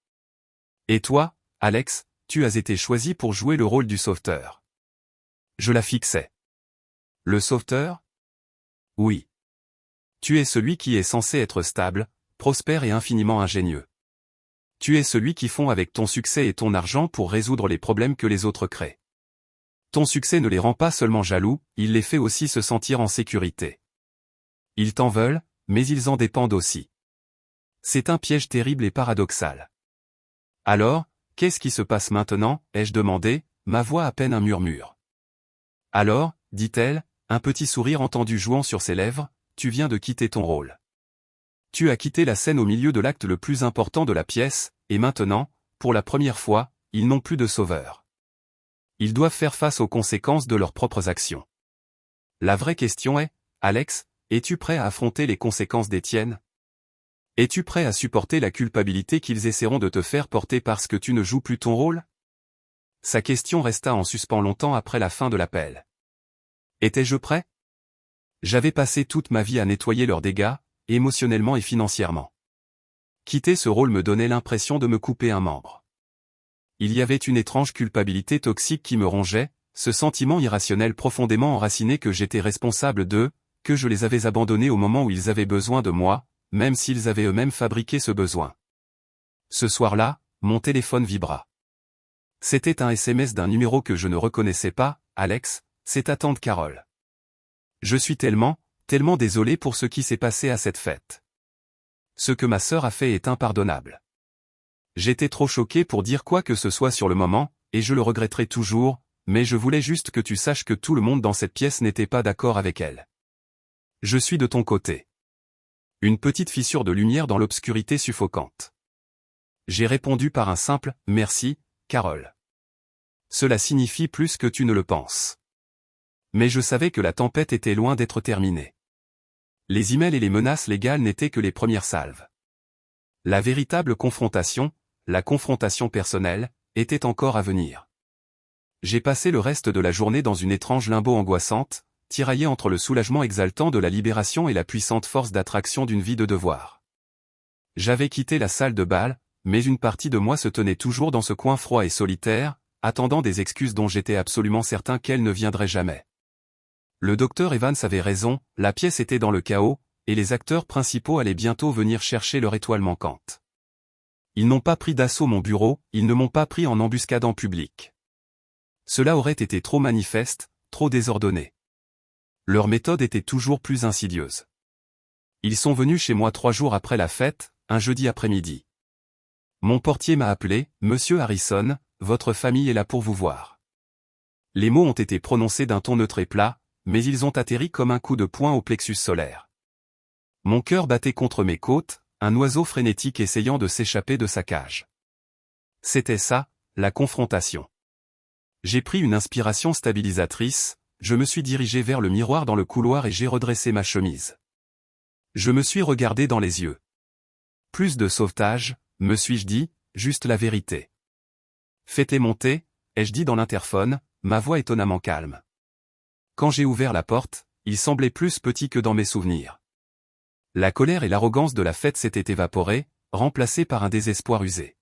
Et toi, Alex, tu as été choisi pour jouer le rôle du sauveteur. Je la fixais. Le sauveteur? Oui. Tu es celui qui est censé être stable, prospère et infiniment ingénieux. Tu es celui qui fond avec ton succès et ton argent pour résoudre les problèmes que les autres créent. Ton succès ne les rend pas seulement jaloux, il les fait aussi se sentir en sécurité. Ils t'en veulent, mais ils en dépendent aussi. C'est un piège terrible et paradoxal. Alors, qu'est-ce qui se passe maintenant, ai-je demandé, ma voix à peine un murmure. Alors, dit-elle, un petit sourire entendu jouant sur ses lèvres, tu viens de quitter ton rôle. Tu as quitté la scène au milieu de l'acte le plus important de la pièce, et maintenant, pour la première fois, ils n'ont plus de sauveur. Ils doivent faire face aux conséquences de leurs propres actions. La vraie question est, Alex, es-tu prêt à affronter les conséquences des tiennes? Es-tu prêt à supporter la culpabilité qu'ils essaieront de te faire porter parce que tu ne joues plus ton rôle? Sa question resta en suspens longtemps après la fin de l'appel. Étais-je prêt? J'avais passé toute ma vie à nettoyer leurs dégâts, émotionnellement et financièrement. Quitter ce rôle me donnait l'impression de me couper un membre. Il y avait une étrange culpabilité toxique qui me rongeait, ce sentiment irrationnel profondément enraciné que j'étais responsable d'eux, que je les avais abandonnés au moment où ils avaient besoin de moi, même s'ils avaient eux-mêmes fabriqué ce besoin. Ce soir-là, mon téléphone vibra. C'était un SMS d'un numéro que je ne reconnaissais pas, Alex, c'est ta tante Carole. Je suis tellement désolé pour ce qui s'est passé à cette fête. Ce que ma sœur a fait est impardonnable. J'étais trop choqué pour dire quoi que ce soit sur le moment, et je le regretterai toujours, mais je voulais juste que tu saches que tout le monde dans cette pièce n'était pas d'accord avec elle. Je suis de ton côté. Une petite fissure de lumière dans l'obscurité suffocante. J'ai répondu par un simple « Merci, Carole ». Cela signifie plus que tu ne le penses. Mais je savais que la tempête était loin d'être terminée. Les emails et les menaces légales n'étaient que les premières salves. La véritable confrontation, la confrontation personnelle, était encore à venir. J'ai passé le reste de la journée dans une étrange limbo angoissante, tiraillé entre le soulagement exaltant de la libération et la puissante force d'attraction d'une vie de devoir. J'avais quitté la salle de bal, mais une partie de moi se tenait toujours dans ce coin froid et solitaire, attendant des excuses dont j'étais absolument certain qu'elles ne viendraient jamais. Le docteur Evans avait raison, la pièce était dans le chaos, et les acteurs principaux allaient bientôt venir chercher leur étoile manquante. Ils n'ont pas pris d'assaut mon bureau, ils ne m'ont pas pris en embuscade en public. Cela aurait été trop manifeste, trop désordonné. Leur méthode était toujours plus insidieuse. Ils sont venus chez moi 3 jours après la fête, un jeudi après-midi. Mon portier m'a appelé, « Monsieur Harrison, votre famille est là pour vous voir. » Les mots ont été prononcés d'un ton neutre et plat, mais ils ont atterri comme un coup de poing au plexus solaire. Mon cœur battait contre mes côtes, un oiseau frénétique essayant de s'échapper de sa cage. C'était ça, la confrontation. J'ai pris une inspiration stabilisatrice, je me suis dirigé vers le miroir dans le couloir et j'ai redressé ma chemise. Je me suis regardé dans les yeux. Plus de sauvetage, me suis-je dit, juste la vérité. Faites monter, ai-je dit dans l'interphone, ma voix étonnamment calme. Quand j'ai ouvert la porte, il semblait plus petit que dans mes souvenirs. La colère et l'arrogance de la fête s'étaient évaporées, remplacées par un désespoir usé.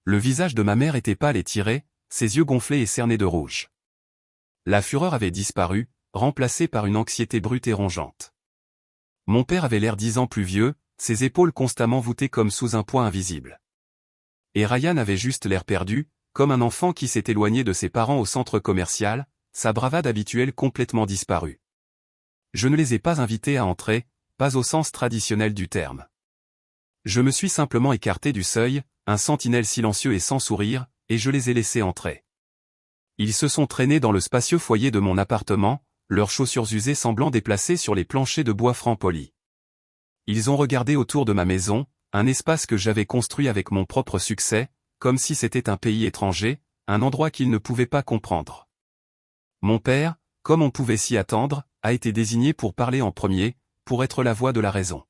Le visage de ma mère était pâle et tiré, ses yeux gonflés et cernés de rouge. La fureur avait disparu, remplacée par une anxiété brute et rongeante. Mon père avait l'air 10 ans plus vieux, ses épaules constamment voûtées comme sous un poids invisible. Et Ryan avait juste l'air perdu, comme un enfant qui s'est éloigné de ses parents au centre commercial, sa bravade habituelle complètement disparue. Je ne les ai pas invités à entrer, pas au sens traditionnel du terme. Je me suis simplement écarté du seuil, un sentinelle silencieux et sans sourire, et je les ai laissés entrer. Ils se sont traînés dans le spacieux foyer de mon appartement, leurs chaussures usées semblant déplacées sur les planchers de bois franc poli. Ils ont regardé autour de ma maison, un espace que j'avais construit avec mon propre succès, comme si c'était un pays étranger, un endroit qu'ils ne pouvaient pas comprendre. Mon père, comme on pouvait s'y attendre, a été désigné pour parler en premier, pour être la voix de la raison.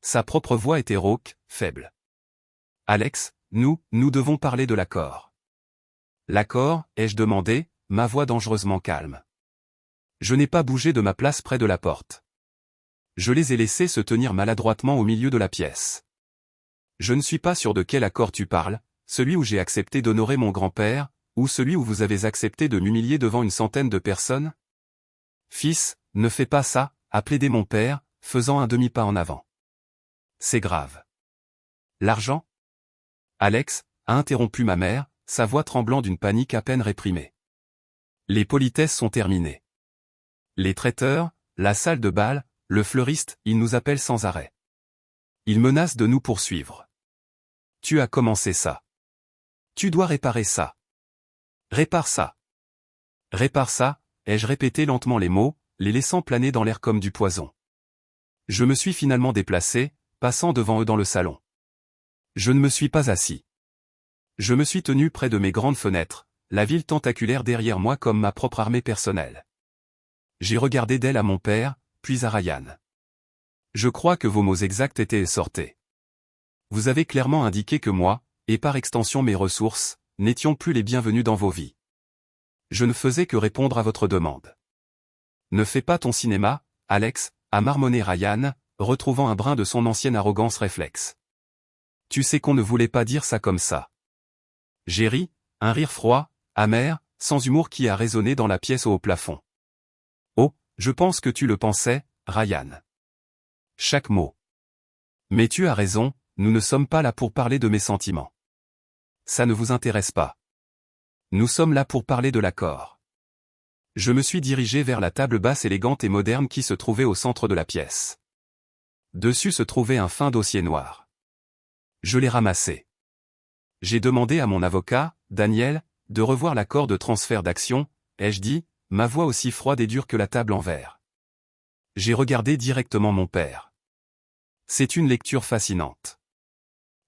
Sa propre voix était rauque, faible. « Alex, nous devons parler de l'accord. » « L'accord, ai-je demandé, ma voix dangereusement calme. Je n'ai pas bougé de ma place près de la porte. Je les ai laissés se tenir maladroitement au milieu de la pièce. Je ne suis pas sûr de quel accord tu parles, celui où j'ai accepté d'honorer mon grand-père, ou celui où vous avez accepté de m'humilier devant une centaine de personnes? Fils, ne fais pas ça, a plaidé mon père, faisant un demi-pas en avant. C'est grave. L'argent? Alex, a interrompu ma mère, sa voix tremblant d'une panique à peine réprimée. Les politesses sont terminées. Les traiteurs, la salle de bal, le fleuriste, ils nous appellent sans arrêt. Ils menacent de nous poursuivre. Tu as commencé ça. Tu dois réparer ça. Répare ça. Répare ça, ai-je répété lentement les mots, les laissant planer dans l'air comme du poison. Je me suis finalement déplacé, passant devant eux dans le salon. Je ne me suis pas assis. Je me suis tenu près de mes grandes fenêtres, la ville tentaculaire derrière moi comme ma propre armée personnelle. J'ai regardé d'elle à mon père, puis à Ryan. Je crois que vos mots exacts étaient sortés. Vous avez clairement indiqué que moi, et par extension mes ressources, n'étions plus les bienvenus dans vos vies. Je ne faisais que répondre à votre demande. Ne fais pas ton cinéma, Alex, a marmonné Ryan, retrouvant un brin de son ancienne arrogance réflexe. Tu sais qu'on ne voulait pas dire ça comme ça. J'ai ri, un rire froid, amer, sans humour qui a résonné dans la pièce au haut plafond. Oh, je pense que tu le pensais, Ryan. Chaque mot. Mais tu as raison, nous ne sommes pas là pour parler de mes sentiments. Ça ne vous intéresse pas. Nous sommes là pour parler de l'accord. Je me suis dirigé vers la table basse élégante et moderne qui se trouvait au centre de la pièce. Dessus se trouvait un fin dossier noir. Je l'ai ramassé. J'ai demandé à mon avocat, Daniel, de revoir l'accord de transfert d'actions, ai-je dit, ma voix aussi froide et dure que la table en verre. J'ai regardé directement mon père. C'est une lecture fascinante.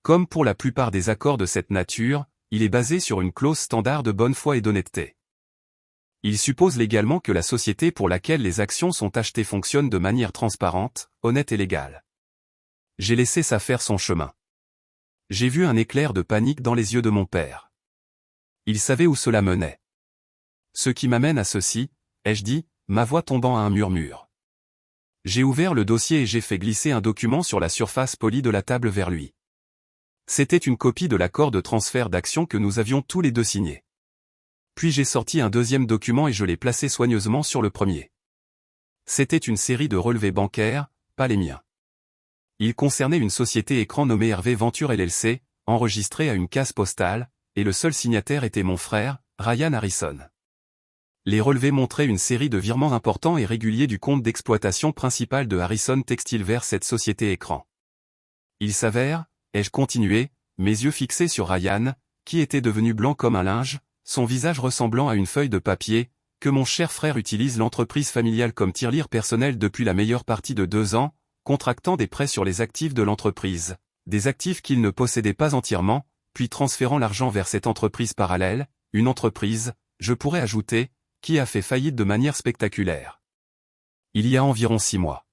Comme pour la plupart des accords de cette nature, il est basé sur une clause standard de bonne foi et d'honnêteté. Il suppose légalement que la société pour laquelle les actions sont achetées fonctionne de manière transparente, honnête et légale. J'ai laissé ça faire son chemin. J'ai vu un éclair de panique dans les yeux de mon père. Il savait où cela menait. Ce qui m'amène à ceci, ai-je dit, ma voix tombant à un murmure. J'ai ouvert le dossier et j'ai fait glisser un document sur la surface polie de la table vers lui. C'était une copie de l'accord de transfert d'actions que nous avions tous les deux signé. Puis j'ai sorti un deuxième document et je l'ai placé soigneusement sur le premier. C'était une série de relevés bancaires, pas les miens. Il concernait une société écran nommée Hervé Venture LLC, enregistrée à une case postale, et le seul signataire était mon frère, Ryan Harrison. Les relevés montraient une série de virements importants et réguliers du compte d'exploitation principal de Harrison Textile vers cette société écran. Il s'avère, ai-je continué, mes yeux fixés sur Ryan, qui était devenu blanc comme un linge, son visage ressemblant à une feuille de papier, que mon cher frère utilise l'entreprise familiale comme tirelire personnel depuis la meilleure partie de 2 ans, contractant des prêts sur les actifs de l'entreprise, des actifs qu'il ne possédait pas entièrement, puis transférant l'argent vers cette entreprise parallèle, une entreprise, je pourrais ajouter, qui a fait faillite de manière spectaculaire. Il y a environ 6 mois.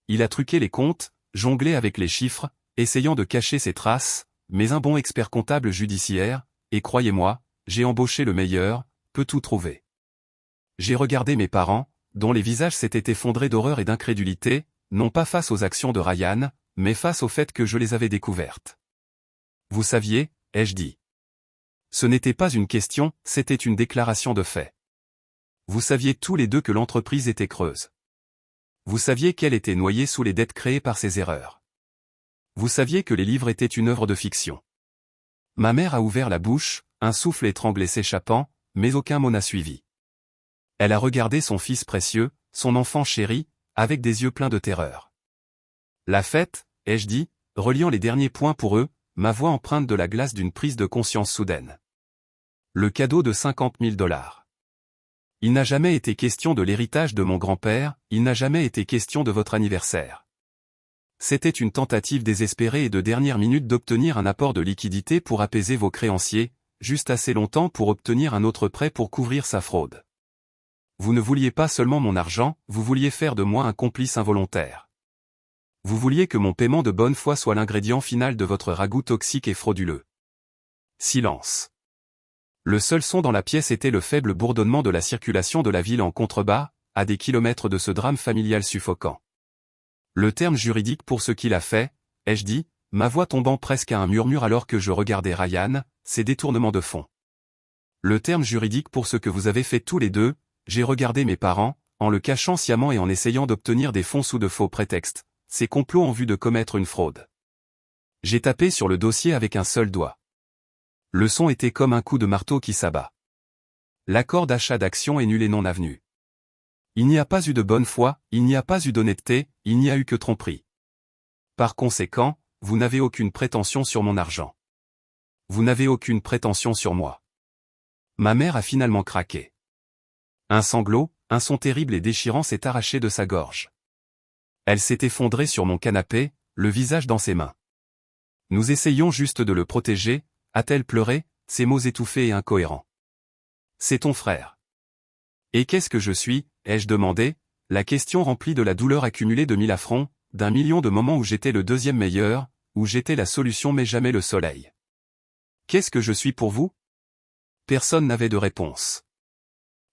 Il a truqué les comptes, jonglé avec les chiffres, essayant de cacher ses traces, mais un bon expert comptable judiciaire, et croyez-moi, j'ai embauché le meilleur, peut tout trouver. J'ai regardé mes parents, dont les visages s'étaient effondrés d'horreur et d'incrédulité, non pas face aux actions de Ryan, mais face au fait que je les avais découvertes. Vous saviez, ai-je dit. Ce n'était pas une question, c'était une déclaration de fait. Vous saviez tous les deux que l'entreprise était creuse. Vous saviez qu'elle était noyée sous les dettes créées par ses erreurs. Vous saviez que les livres étaient une œuvre de fiction. Ma mère a ouvert la bouche, un souffle étranglé s'échappant, mais aucun mot n'a suivi. Elle a regardé son fils précieux, son enfant chéri, avec des yeux pleins de terreur. La fête, ai-je dit, reliant les derniers points pour eux, ma voix empreinte de la glace d'une prise de conscience soudaine. Le cadeau de $50 000. Il n'a jamais été question de l'héritage de mon grand-père, il n'a jamais été question de votre anniversaire. C'était une tentative désespérée et de dernière minute d'obtenir un apport de liquidité pour apaiser vos créanciers, juste assez longtemps pour obtenir un autre prêt pour couvrir sa fraude. Vous ne vouliez pas seulement mon argent, vous vouliez faire de moi un complice involontaire. Vous vouliez que mon paiement de bonne foi soit l'ingrédient final de votre ragoût toxique et frauduleux. Silence. Le seul son dans la pièce était le faible bourdonnement de la circulation de la ville en contrebas, à des kilomètres de ce drame familial suffocant. Le terme juridique pour ce qu'il a fait, ai-je dit, ma voix tombant presque à un murmure alors que je regardais Ryan, c'est détournement de fonds. Le terme juridique pour ce que vous avez fait tous les deux, j'ai regardé mes parents, en le cachant sciemment et en essayant d'obtenir des fonds sous de faux prétextes, ces complots en vue de commettre une fraude. J'ai tapé sur le dossier avec un seul doigt. Le son était comme un coup de marteau qui s'abat. L'accord d'achat d'actions est nul et non avenu. Il n'y a pas eu de bonne foi, il n'y a pas eu d'honnêteté, il n'y a eu que tromperie. Par conséquent, vous n'avez aucune prétention sur mon argent. Vous n'avez aucune prétention sur moi. Ma mère a finalement craqué. Un sanglot, un son terrible et déchirant s'est arraché de sa gorge. Elle s'est effondrée sur mon canapé, le visage dans ses mains. Nous essayions juste de le protéger, a-t-elle pleuré, ses mots étouffés et incohérents. C'est ton frère. Et qu'est-ce que je suis, ai-je demandé, la question remplie de la douleur accumulée de 1000 affronts, d'un million de moments où j'étais le deuxième meilleur, où j'étais la solution mais jamais le soleil. Qu'est-ce que je suis pour vous? Personne n'avait de réponse.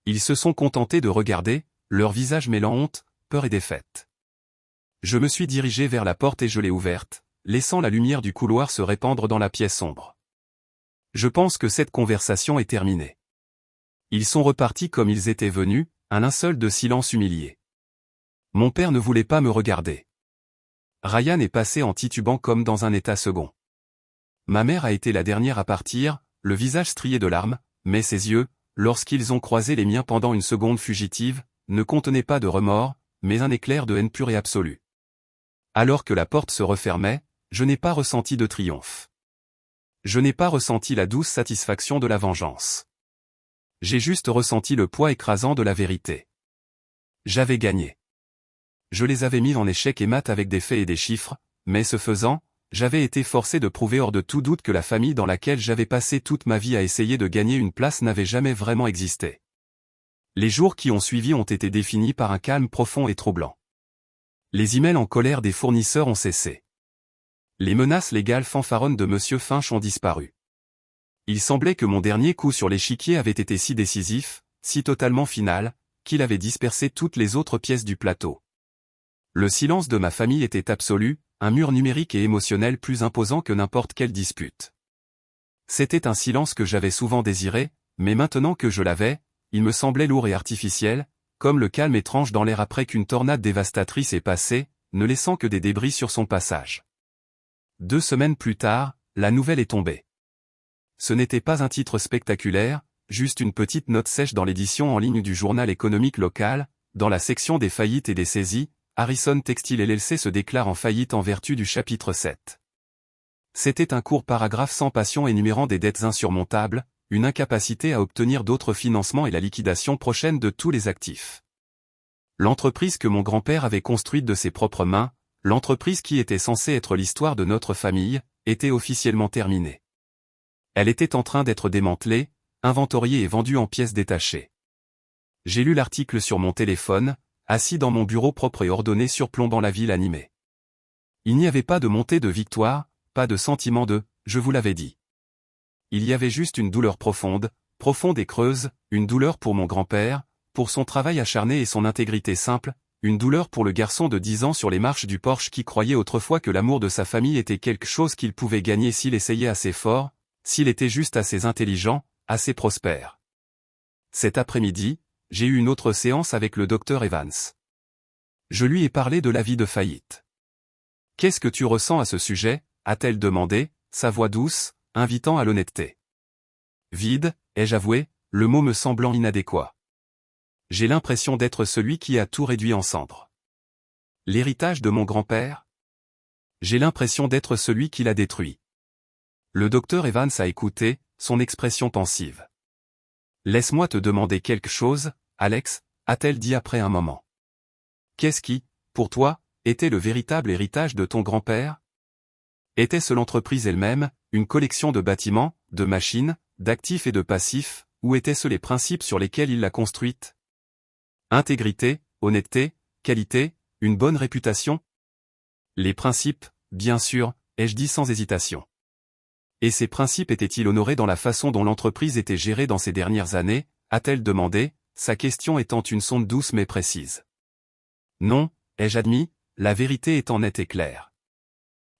Ils se sont contentés de regarder, leur visage mêlant honte, peur et défaite. Je me suis dirigé vers la porte et je l'ai ouverte, laissant la lumière du couloir se répandre dans la pièce sombre. Je pense que cette conversation est terminée. Ils sont repartis comme ils étaient venus, un linceul de silence humilié. Mon père ne voulait pas me regarder. Ryan est passé en titubant comme dans un état second. Ma mère a été la dernière à partir, le visage strié de larmes, mais ses yeux, lorsqu'ils ont croisé les miens pendant une seconde fugitive, ne contenaient pas de remords, mais un éclair de haine pure et absolue. Alors que la porte se refermait, je n'ai pas ressenti de triomphe. Je n'ai pas ressenti la douce satisfaction de la vengeance. J'ai juste ressenti le poids écrasant de la vérité. J'avais gagné. Je les avais mis en échec et mat avec des faits et des chiffres, mais ce faisant, j'avais été forcé de prouver hors de tout doute que la famille dans laquelle j'avais passé toute ma vie à essayer de gagner une place n'avait jamais vraiment existé. Les jours qui ont suivi ont été définis par un calme profond et troublant. Les emails en colère des fournisseurs ont cessé. Les menaces légales fanfaronnes de M. Finch ont disparu. Il semblait que mon dernier coup sur l'échiquier avait été si décisif, si totalement final, qu'il avait dispersé toutes les autres pièces du plateau. Le silence de ma famille était absolu, un mur numérique et émotionnel plus imposant que n'importe quelle dispute. C'était un silence que j'avais souvent désiré, mais maintenant que je l'avais, il me semblait lourd et artificiel, comme le calme étrange dans l'air après qu'une tornade dévastatrice est passée, ne laissant que des débris sur son passage. 2 semaines plus tard, la nouvelle est tombée. Ce n'était pas un titre spectaculaire, juste une petite note sèche dans l'édition en ligne du journal économique local, dans la section des faillites et des saisies, Harrison Textile LLC se déclare en faillite en vertu du chapitre 7. C'était un court paragraphe sans passion énumérant des dettes insurmontables, une incapacité à obtenir d'autres financements et la liquidation prochaine de tous les actifs. L'entreprise que mon grand-père avait construite de ses propres mains, l'entreprise qui était censée être l'histoire de notre famille, était officiellement terminée. Elle était en train d'être démantelée, inventoriée et vendue en pièces détachées. J'ai lu l'article sur mon téléphone, assis dans mon bureau propre et ordonné surplombant la ville animée. Il n'y avait pas de montée de victoire, pas de sentiment de « je vous l'avais dit ». Il y avait juste une douleur profonde, profonde et creuse, une douleur pour mon grand-père, pour son travail acharné et son intégrité simple, une douleur pour le garçon de 10 ans sur les marches du porche qui croyait autrefois que l'amour de sa famille était quelque chose qu'il pouvait gagner s'il essayait assez fort, s'il était juste assez intelligent, assez prospère. Cet après-midi, j'ai eu une autre séance avec le docteur Evans. Je lui ai parlé de l'avis de faillite. « Qu'est-ce que tu ressens à ce sujet ?» a-t-elle demandé, sa voix douce, invitant à l'honnêteté. Vide, ai-je avoué, le mot me semblant inadéquat. J'ai l'impression d'être celui qui a tout réduit en cendres. L'héritage de mon grand-père ? J'ai l'impression d'être celui qui l'a détruit. Le docteur Evans a écouté, son expression pensive. « Laisse-moi te demander quelque chose, Alex, a-t-elle dit après un moment. Qu'est-ce qui, pour toi, était le véritable héritage de ton grand-père ? Était-ce l'entreprise elle-même, une collection de bâtiments, de machines, d'actifs et de passifs, ou étaient-ce les principes sur lesquels il l'a construite ? Intégrité, honnêteté, qualité, une bonne réputation ? Les principes, bien sûr, ai-je dit sans hésitation. Et ces principes étaient-ils honorés dans la façon dont l'entreprise était gérée dans ces dernières années, a-t-elle demandé, sa question étant une sonde douce mais précise. Non, ai-je admis, la vérité étant nette et claire.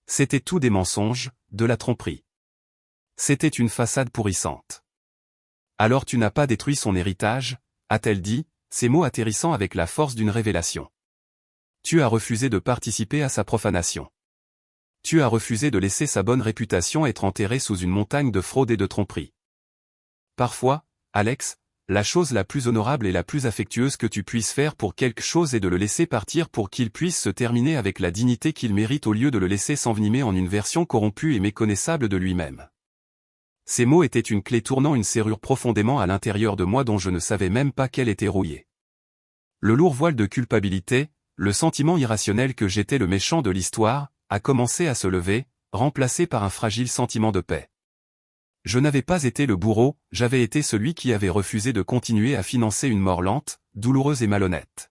C'était tout des mensonges, de la tromperie. C'était une façade pourrissante. Alors tu n'as pas détruit son héritage, a-t-elle dit, ces mots atterrissant avec la force d'une révélation. Tu as refusé de participer à sa profanation. Tu as refusé de laisser sa bonne réputation être enterrée sous une montagne de fraude et de tromperie. Parfois, Alex, la chose la plus honorable et la plus affectueuse que tu puisses faire pour quelque chose est de le laisser partir pour qu'il puisse se terminer avec la dignité qu'il mérite au lieu de le laisser s'envenimer en une version corrompue et méconnaissable de lui-même. Ces mots étaient une clé tournant une serrure profondément à l'intérieur de moi dont je ne savais même pas qu'elle était rouillée. Le lourd voile de culpabilité, le sentiment irrationnel que j'étais le méchant de l'histoire, a commencé à se lever, remplacé par un fragile sentiment de paix. Je n'avais pas été le bourreau, j'avais été celui qui avait refusé de continuer à financer une mort lente, douloureuse et malhonnête.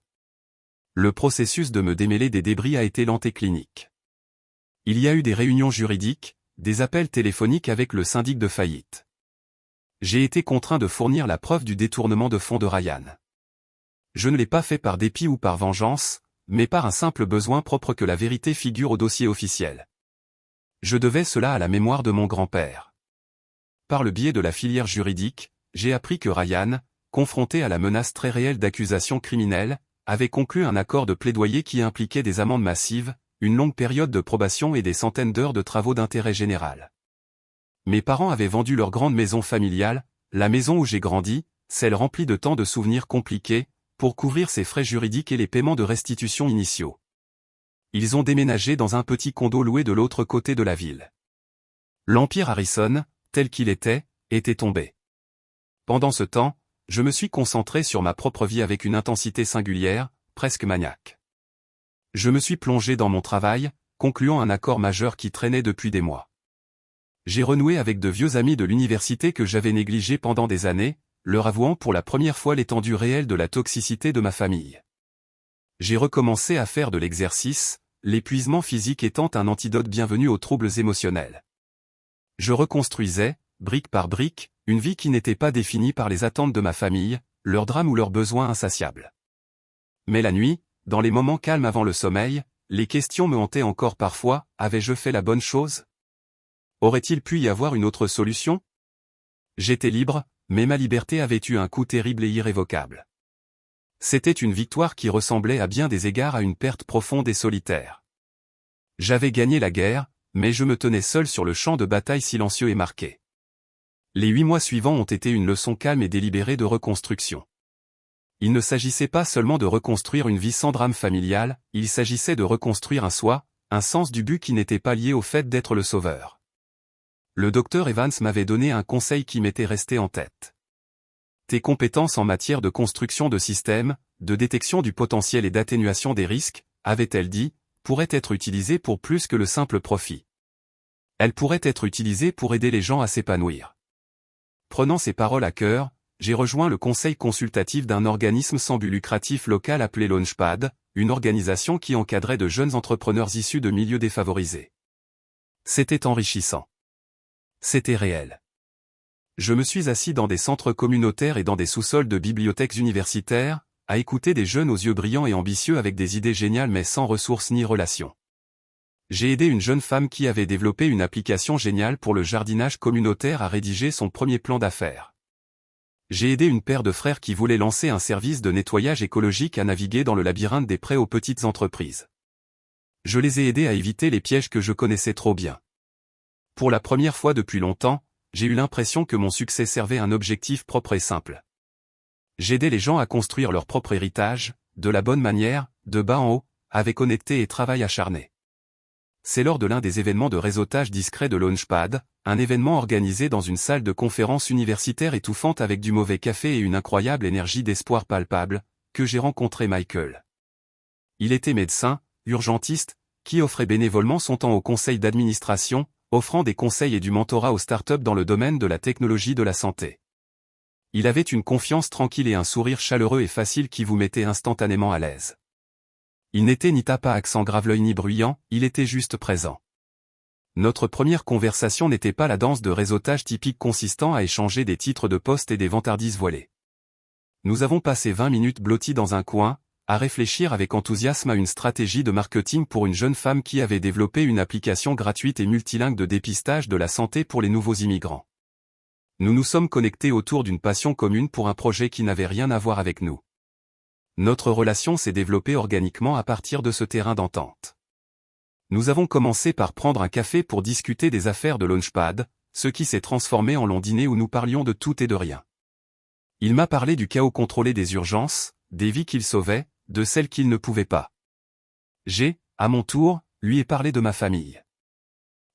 Le processus de me démêler des débris a été lent et clinique. Il y a eu des réunions juridiques, des appels téléphoniques avec le syndic de faillite. J'ai été contraint de fournir la preuve du détournement de fonds de Ryan. Je ne l'ai pas fait par dépit ou par vengeance, mais par un simple besoin propre que la vérité figure au dossier officiel. Je devais cela à la mémoire de mon grand-père. Par le biais de la filière juridique, j'ai appris que Ryan, confronté à la menace très réelle d'accusations criminelles, avait conclu un accord de plaidoyer qui impliquait des amendes massives, une longue période de probation et des centaines d'heures de travaux d'intérêt général. Mes parents avaient vendu leur grande maison familiale, la maison où j'ai grandi, celle remplie de tant de souvenirs compliqués, pour couvrir ses frais juridiques et les paiements de restitution initiaux. Ils ont déménagé dans un petit condo loué de l'autre côté de la ville. L'empire Harrison, tel qu'il était tombé. Pendant ce temps, je me suis concentré sur ma propre vie avec une intensité singulière, presque maniaque. Je me suis plongé dans mon travail, concluant un accord majeur qui traînait depuis des mois. J'ai renoué avec de vieux amis de l'université que j'avais négligés pendant des années, leur avouant pour la première fois l'étendue réelle de la toxicité de ma famille. J'ai recommencé à faire de l'exercice, l'épuisement physique étant un antidote bienvenu aux troubles émotionnels. Je reconstruisais, brique par brique, une vie qui n'était pas définie par les attentes de ma famille, leurs drames ou leurs besoins insatiables. Mais la nuit, dans les moments calmes avant le sommeil, les questions me hantaient encore parfois, avais-je fait la bonne chose ? Aurait-il pu y avoir une autre solution ? J'étais libre, mais ma liberté avait eu un coût terrible et irrévocable. C'était une victoire qui ressemblait à bien des égards à une perte profonde et solitaire. J'avais gagné la guerre, mais je me tenais seul sur le champ de bataille silencieux et marqué. Les 8 mois suivants ont été une leçon calme et délibérée de reconstruction. Il ne s'agissait pas seulement de reconstruire une vie sans drame familial, il s'agissait de reconstruire un soi, un sens du but qui n'était pas lié au fait d'être le sauveur. Le docteur Evans m'avait donné un conseil qui m'était resté en tête. Tes compétences en matière de construction de systèmes, de détection du potentiel et d'atténuation des risques, avait-elle dit, pourraient être utilisées pour plus que le simple profit. Elles pourraient être utilisées pour aider les gens à s'épanouir. Prenant ces paroles à cœur, j'ai rejoint le conseil consultatif d'un organisme sans but lucratif local appelé Launchpad, une organisation qui encadrait de jeunes entrepreneurs issus de milieux défavorisés. C'était enrichissant. C'était réel. Je me suis assis dans des centres communautaires et dans des sous-sols de bibliothèques universitaires, à écouter des jeunes aux yeux brillants et ambitieux avec des idées géniales mais sans ressources ni relations. J'ai aidé une jeune femme qui avait développé une application géniale pour le jardinage communautaire à rédiger son premier plan d'affaires. J'ai aidé une paire de frères qui voulaient lancer un service de nettoyage écologique à naviguer dans le labyrinthe des prêts aux petites entreprises. Je les ai aidés à éviter les pièges que je connaissais trop bien. Pour la première fois depuis longtemps, j'ai eu l'impression que mon succès servait un objectif propre et simple. J'aidais les gens à construire leur propre héritage, de la bonne manière, de bas en haut, avec honnêteté et travail acharné. C'est lors de l'un des événements de réseautage discret de Launchpad, un événement organisé dans une salle de conférence universitaire étouffante avec du mauvais café et une incroyable énergie d'espoir palpable, que j'ai rencontré Michael. Il était médecin, urgentiste, qui offrait bénévolement son temps au conseil d'administration, offrant des conseils et du mentorat aux startups dans le domaine de la technologie de la santé. Il avait une confiance tranquille et un sourire chaleureux et facile qui vous mettait instantanément à l'aise. Il n'était ni tape à accent graveleuil ni bruyant, il était juste présent. Notre première conversation n'était pas la danse de réseautage typique consistant à échanger des titres de poste et des vantardises voilées. Nous avons passé 20 minutes blottis dans un coin, à réfléchir avec enthousiasme à une stratégie de marketing pour une jeune femme qui avait développé une application gratuite et multilingue de dépistage de la santé pour les nouveaux immigrants. Nous nous sommes connectés autour d'une passion commune pour un projet qui n'avait rien à voir avec nous. Notre relation s'est développée organiquement à partir de ce terrain d'entente. Nous avons commencé par prendre un café pour discuter des affaires de Launchpad, ce qui s'est transformé en long dîner où nous parlions de tout et de rien. Il m'a parlé du chaos contrôlé des urgences, des vies qu'il sauvait, de celles qu'il ne pouvait pas. J'ai, à mon tour, lui ai parlé de ma famille.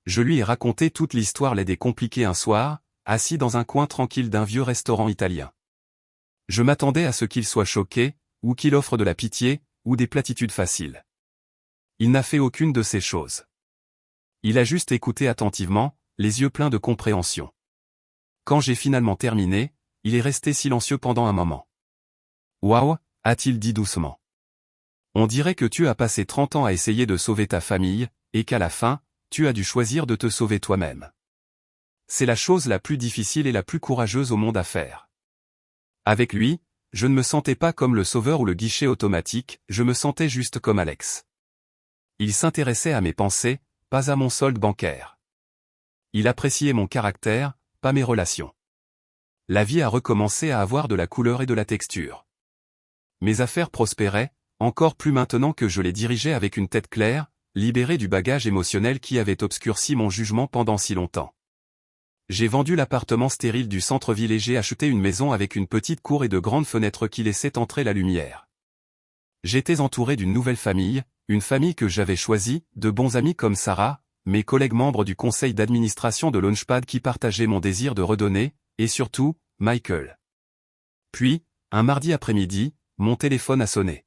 Je lui ai raconté toute l'histoire laide et compliquée un soir, assis dans un coin tranquille d'un vieux restaurant italien. Je m'attendais à ce qu'il soit choqué, ou qu'il offre de la pitié, ou des platitudes faciles. Il n'a fait aucune de ces choses. Il a juste écouté attentivement, les yeux pleins de compréhension. Quand j'ai finalement terminé, il est resté silencieux pendant un moment. « Waouh !» a-t-il dit doucement. « On dirait que tu as passé 30 ans à essayer de sauver ta famille, et qu'à la fin, tu as dû choisir de te sauver toi-même. C'est la chose la plus difficile et la plus courageuse au monde à faire. » Avec lui, je ne me sentais pas comme le sauveur ou le guichet automatique, je me sentais juste comme Alex. Il s'intéressait à mes pensées, pas à mon solde bancaire. Il appréciait mon caractère, pas mes relations. La vie a recommencé à avoir de la couleur et de la texture. Mes affaires prospéraient, encore plus maintenant que je les dirigeais avec une tête claire, libérée du bagage émotionnel qui avait obscurci mon jugement pendant si longtemps. J'ai vendu l'appartement stérile du centre-ville et j'ai acheté une maison avec une petite cour et de grandes fenêtres qui laissaient entrer la lumière. J'étais entouré d'une nouvelle famille, une famille que j'avais choisie, de bons amis comme Sarah, mes collègues membres du conseil d'administration de Launchpad qui partageaient mon désir de redonner, et surtout, Michael. Puis, un mardi après-midi, mon téléphone a sonné.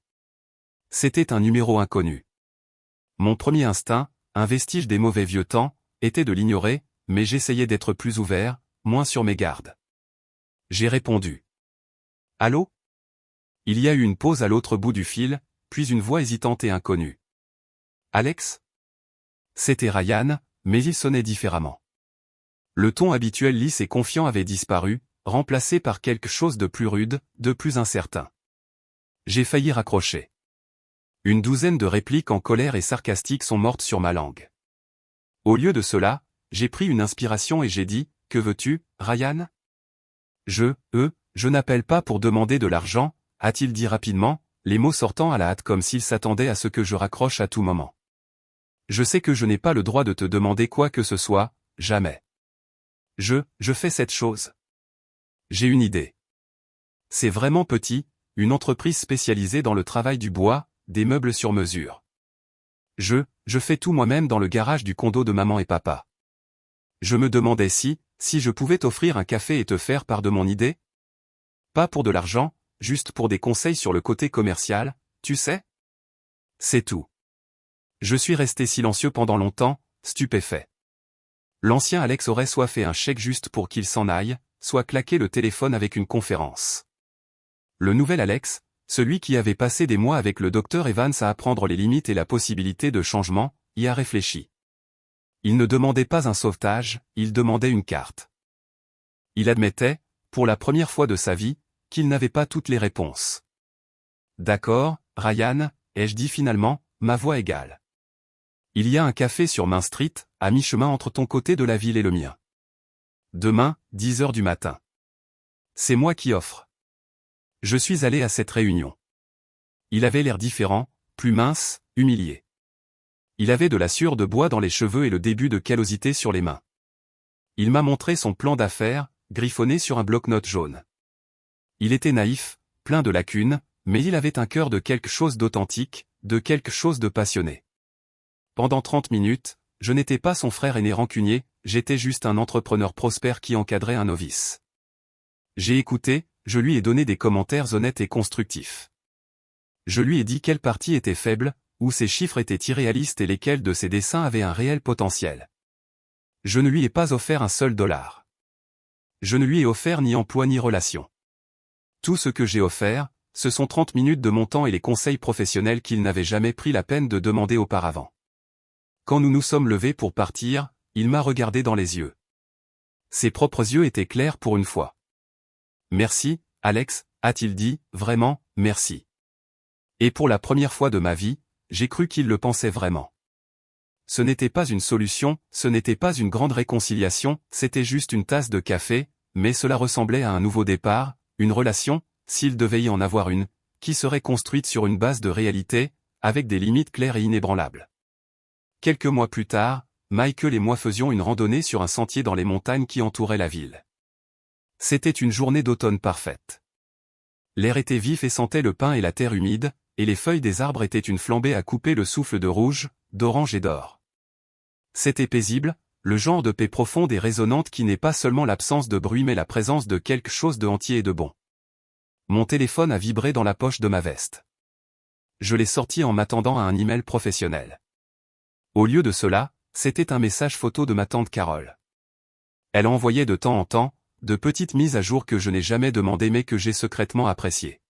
C'était un numéro inconnu. Mon premier instinct, un vestige des mauvais vieux temps, était de l'ignorer, mais j'essayais d'être plus ouvert, moins sur mes gardes. J'ai répondu. « Allô ?» Il y a eu une pause à l'autre bout du fil, puis une voix hésitante et inconnue. « Alex ?» C'était Ryan, mais il sonnait différemment. Le ton habituel lisse et confiant avait disparu, remplacé par quelque chose de plus rude, de plus incertain. J'ai failli raccrocher. Une douzaine de répliques en colère et sarcastiques sont mortes sur ma langue. Au lieu de cela, j'ai pris une inspiration et j'ai dit, « Que veux-tu, Ryan ?» Je n'appelle pas pour demander de l'argent, » a-t-il dit rapidement, les mots sortant à la hâte comme s'il s'attendait à ce que je raccroche à tout moment. Je sais que je n'ai pas le droit de te demander quoi que ce soit, jamais. Je fais cette chose. J'ai une idée. C'est vraiment petit, une entreprise spécialisée dans le travail du bois, des meubles sur mesure. Je fais tout moi-même dans le garage du condo de maman et papa. Je me demandais si je pouvais t'offrir un café et te faire part de mon idée? Pas pour de l'argent, juste pour des conseils sur le côté commercial, tu sais? C'est tout. Je suis resté silencieux pendant longtemps, stupéfait. L'ancien Alex aurait soit fait un chèque juste pour qu'il s'en aille, soit claqué le téléphone avec une conférence. Le nouvel Alex, celui qui avait passé des mois avec le docteur Evans à apprendre les limites et la possibilité de changement, y a réfléchi. Il ne demandait pas un sauvetage, il demandait une carte. Il admettait, pour la première fois de sa vie, qu'il n'avait pas toutes les réponses. D'accord, Ryan, ai-je dit finalement, ma voix égale. Il y a un café sur Main Street, à mi-chemin entre ton côté de la ville et le mien. Demain, 10 heures du matin. C'est moi qui offre. Je suis allé à cette réunion. Il avait l'air différent, plus mince, humilié. Il avait de la sueur de bois dans les cheveux et le début de callosité sur les mains. Il m'a montré son plan d'affaires, griffonné sur un bloc-notes jaune. Il était naïf, plein de lacunes, mais il avait un cœur de quelque chose d'authentique, de quelque chose de passionné. Pendant 30 minutes, je n'étais pas son frère aîné rancunier, j'étais juste un entrepreneur prospère qui encadrait un novice. J'ai écouté, je lui ai donné des commentaires honnêtes et constructifs. Je lui ai dit quelle partie était faible, où ses chiffres étaient irréalistes et lesquels de ses dessins avaient un réel potentiel. Je ne lui ai pas offert un seul dollar. Je ne lui ai offert ni emploi ni relation. Tout ce que j'ai offert, ce sont 30 minutes de mon temps et les conseils professionnels qu'il n'avait jamais pris la peine de demander auparavant. Quand nous nous sommes levés pour partir, il m'a regardé dans les yeux. Ses propres yeux étaient clairs pour une fois. Merci, Alex, a-t-il dit, vraiment, merci. Et pour la première fois de ma vie, j'ai cru qu'il le pensait vraiment. Ce n'était pas une solution, ce n'était pas une grande réconciliation, c'était juste une tasse de café, mais cela ressemblait à un nouveau départ, une relation, s'il devait y en avoir une, qui serait construite sur une base de réalité, avec des limites claires et inébranlables. Quelques mois plus tard, Michael et moi faisions une randonnée sur un sentier dans les montagnes qui entouraient la ville. C'était une journée d'automne parfaite. L'air était vif et sentait le pin et la terre humide, et les feuilles des arbres étaient une flambée à couper le souffle de rouge, d'orange et d'or. C'était paisible, le genre de paix profonde et résonnante qui n'est pas seulement l'absence de bruit mais la présence de quelque chose de entier et de bon. Mon téléphone a vibré dans la poche de ma veste. Je l'ai sorti en m'attendant à un email professionnel. Au lieu de cela, c'était un message photo de ma tante Carole. Elle envoyait de temps en temps, de petites mises à jour que je n'ai jamais demandées mais que j'ai secrètement appréciées.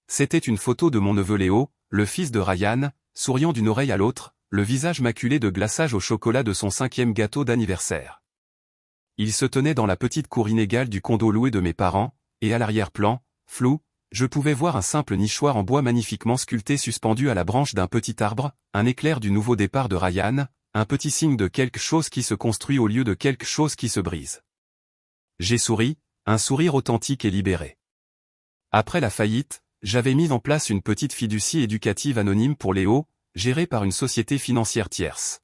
C'était une photo de mon neveu Léo, le fils de Ryan, souriant d'une oreille à l'autre, le visage maculé de glaçage au chocolat de son 5e gâteau d'anniversaire. Il se tenait dans la petite cour inégale du condo loué de mes parents, et à l'arrière-plan, flou, je pouvais voir un simple nichoir en bois magnifiquement sculpté suspendu à la branche d'un petit arbre, un éclair du nouveau départ de Ryan, un petit signe de quelque chose qui se construit au lieu de quelque chose qui se brise. J'ai souri, un sourire authentique et libéré. Après la faillite, j'avais mis en place une petite fiducie éducative anonyme pour Léo, gérée par une société financière tierce.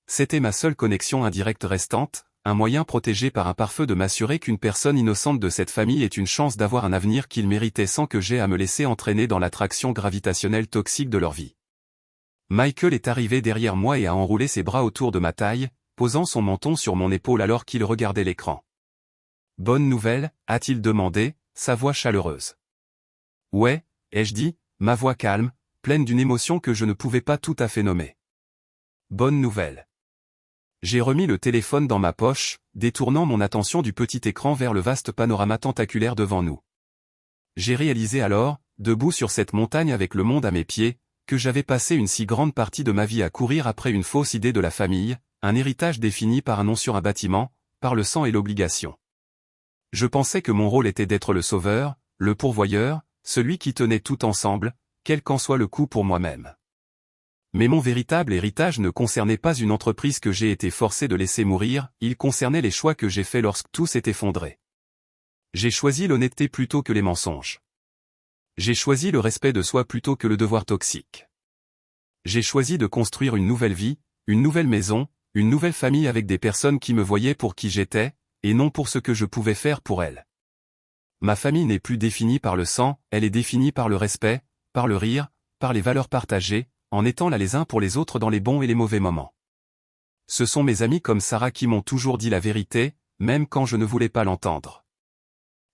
C'était ma seule connexion indirecte restante, un moyen protégé par un pare-feu de m'assurer qu'une personne innocente de cette famille ait une chance d'avoir un avenir qu'il méritait sans que j'aie à me laisser entraîner dans l'attraction gravitationnelle toxique de leur vie. Michael est arrivé derrière moi et a enroulé ses bras autour de ma taille, posant son menton sur mon épaule alors qu'il regardait l'écran. « Bonne nouvelle ?» a-t-il demandé, sa voix chaleureuse. « Ouais » ai-je dit, ma voix calme, pleine d'une émotion que je ne pouvais pas tout à fait nommer. « Bonne nouvelle. » J'ai remis le téléphone dans ma poche, détournant mon attention du petit écran vers le vaste panorama tentaculaire devant nous. J'ai réalisé alors, debout sur cette montagne avec le monde à mes pieds, que j'avais passé une si grande partie de ma vie à courir après une fausse idée de la famille, un héritage défini par un nom sur un bâtiment, par le sang et l'obligation. Je pensais que mon rôle était d'être le sauveur, le pourvoyeur, celui qui tenait tout ensemble, quel qu'en soit le coût pour moi-même. Mais mon véritable héritage ne concernait pas une entreprise que j'ai été forcé de laisser mourir, il concernait les choix que j'ai faits lorsque tout s'est effondré. J'ai choisi l'honnêteté plutôt que les mensonges. J'ai choisi le respect de soi plutôt que le devoir toxique. J'ai choisi de construire une nouvelle vie, une nouvelle maison, une nouvelle famille avec des personnes qui me voyaient pour qui j'étais, et non pour ce que je pouvais faire pour elles. Ma famille n'est plus définie par le sang, elle est définie par le respect, par le rire, par les valeurs partagées, en étant là les uns pour les autres dans les bons et les mauvais moments. Ce sont mes amis comme Sarah qui m'ont toujours dit la vérité, même quand je ne voulais pas l'entendre.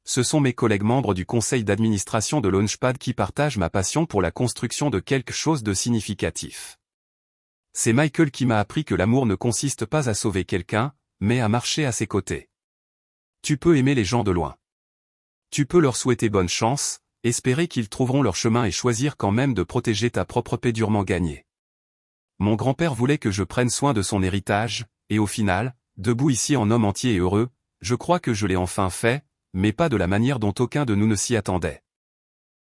Ce sont mes collègues membres du conseil d'administration de Launchpad qui partagent ma passion pour la construction de quelque chose de significatif. C'est Michael qui m'a appris que l'amour ne consiste pas à sauver quelqu'un, mais à marcher à ses côtés. Tu peux aimer les gens de loin. Tu peux leur souhaiter bonne chance, espérer qu'ils trouveront leur chemin et choisir quand même de protéger ta propre paix durement gagnée. Mon grand-père voulait que je prenne soin de son héritage, et au final, debout ici en homme entier et heureux, je crois que je l'ai enfin fait, mais pas de la manière dont aucun de nous ne s'y attendait.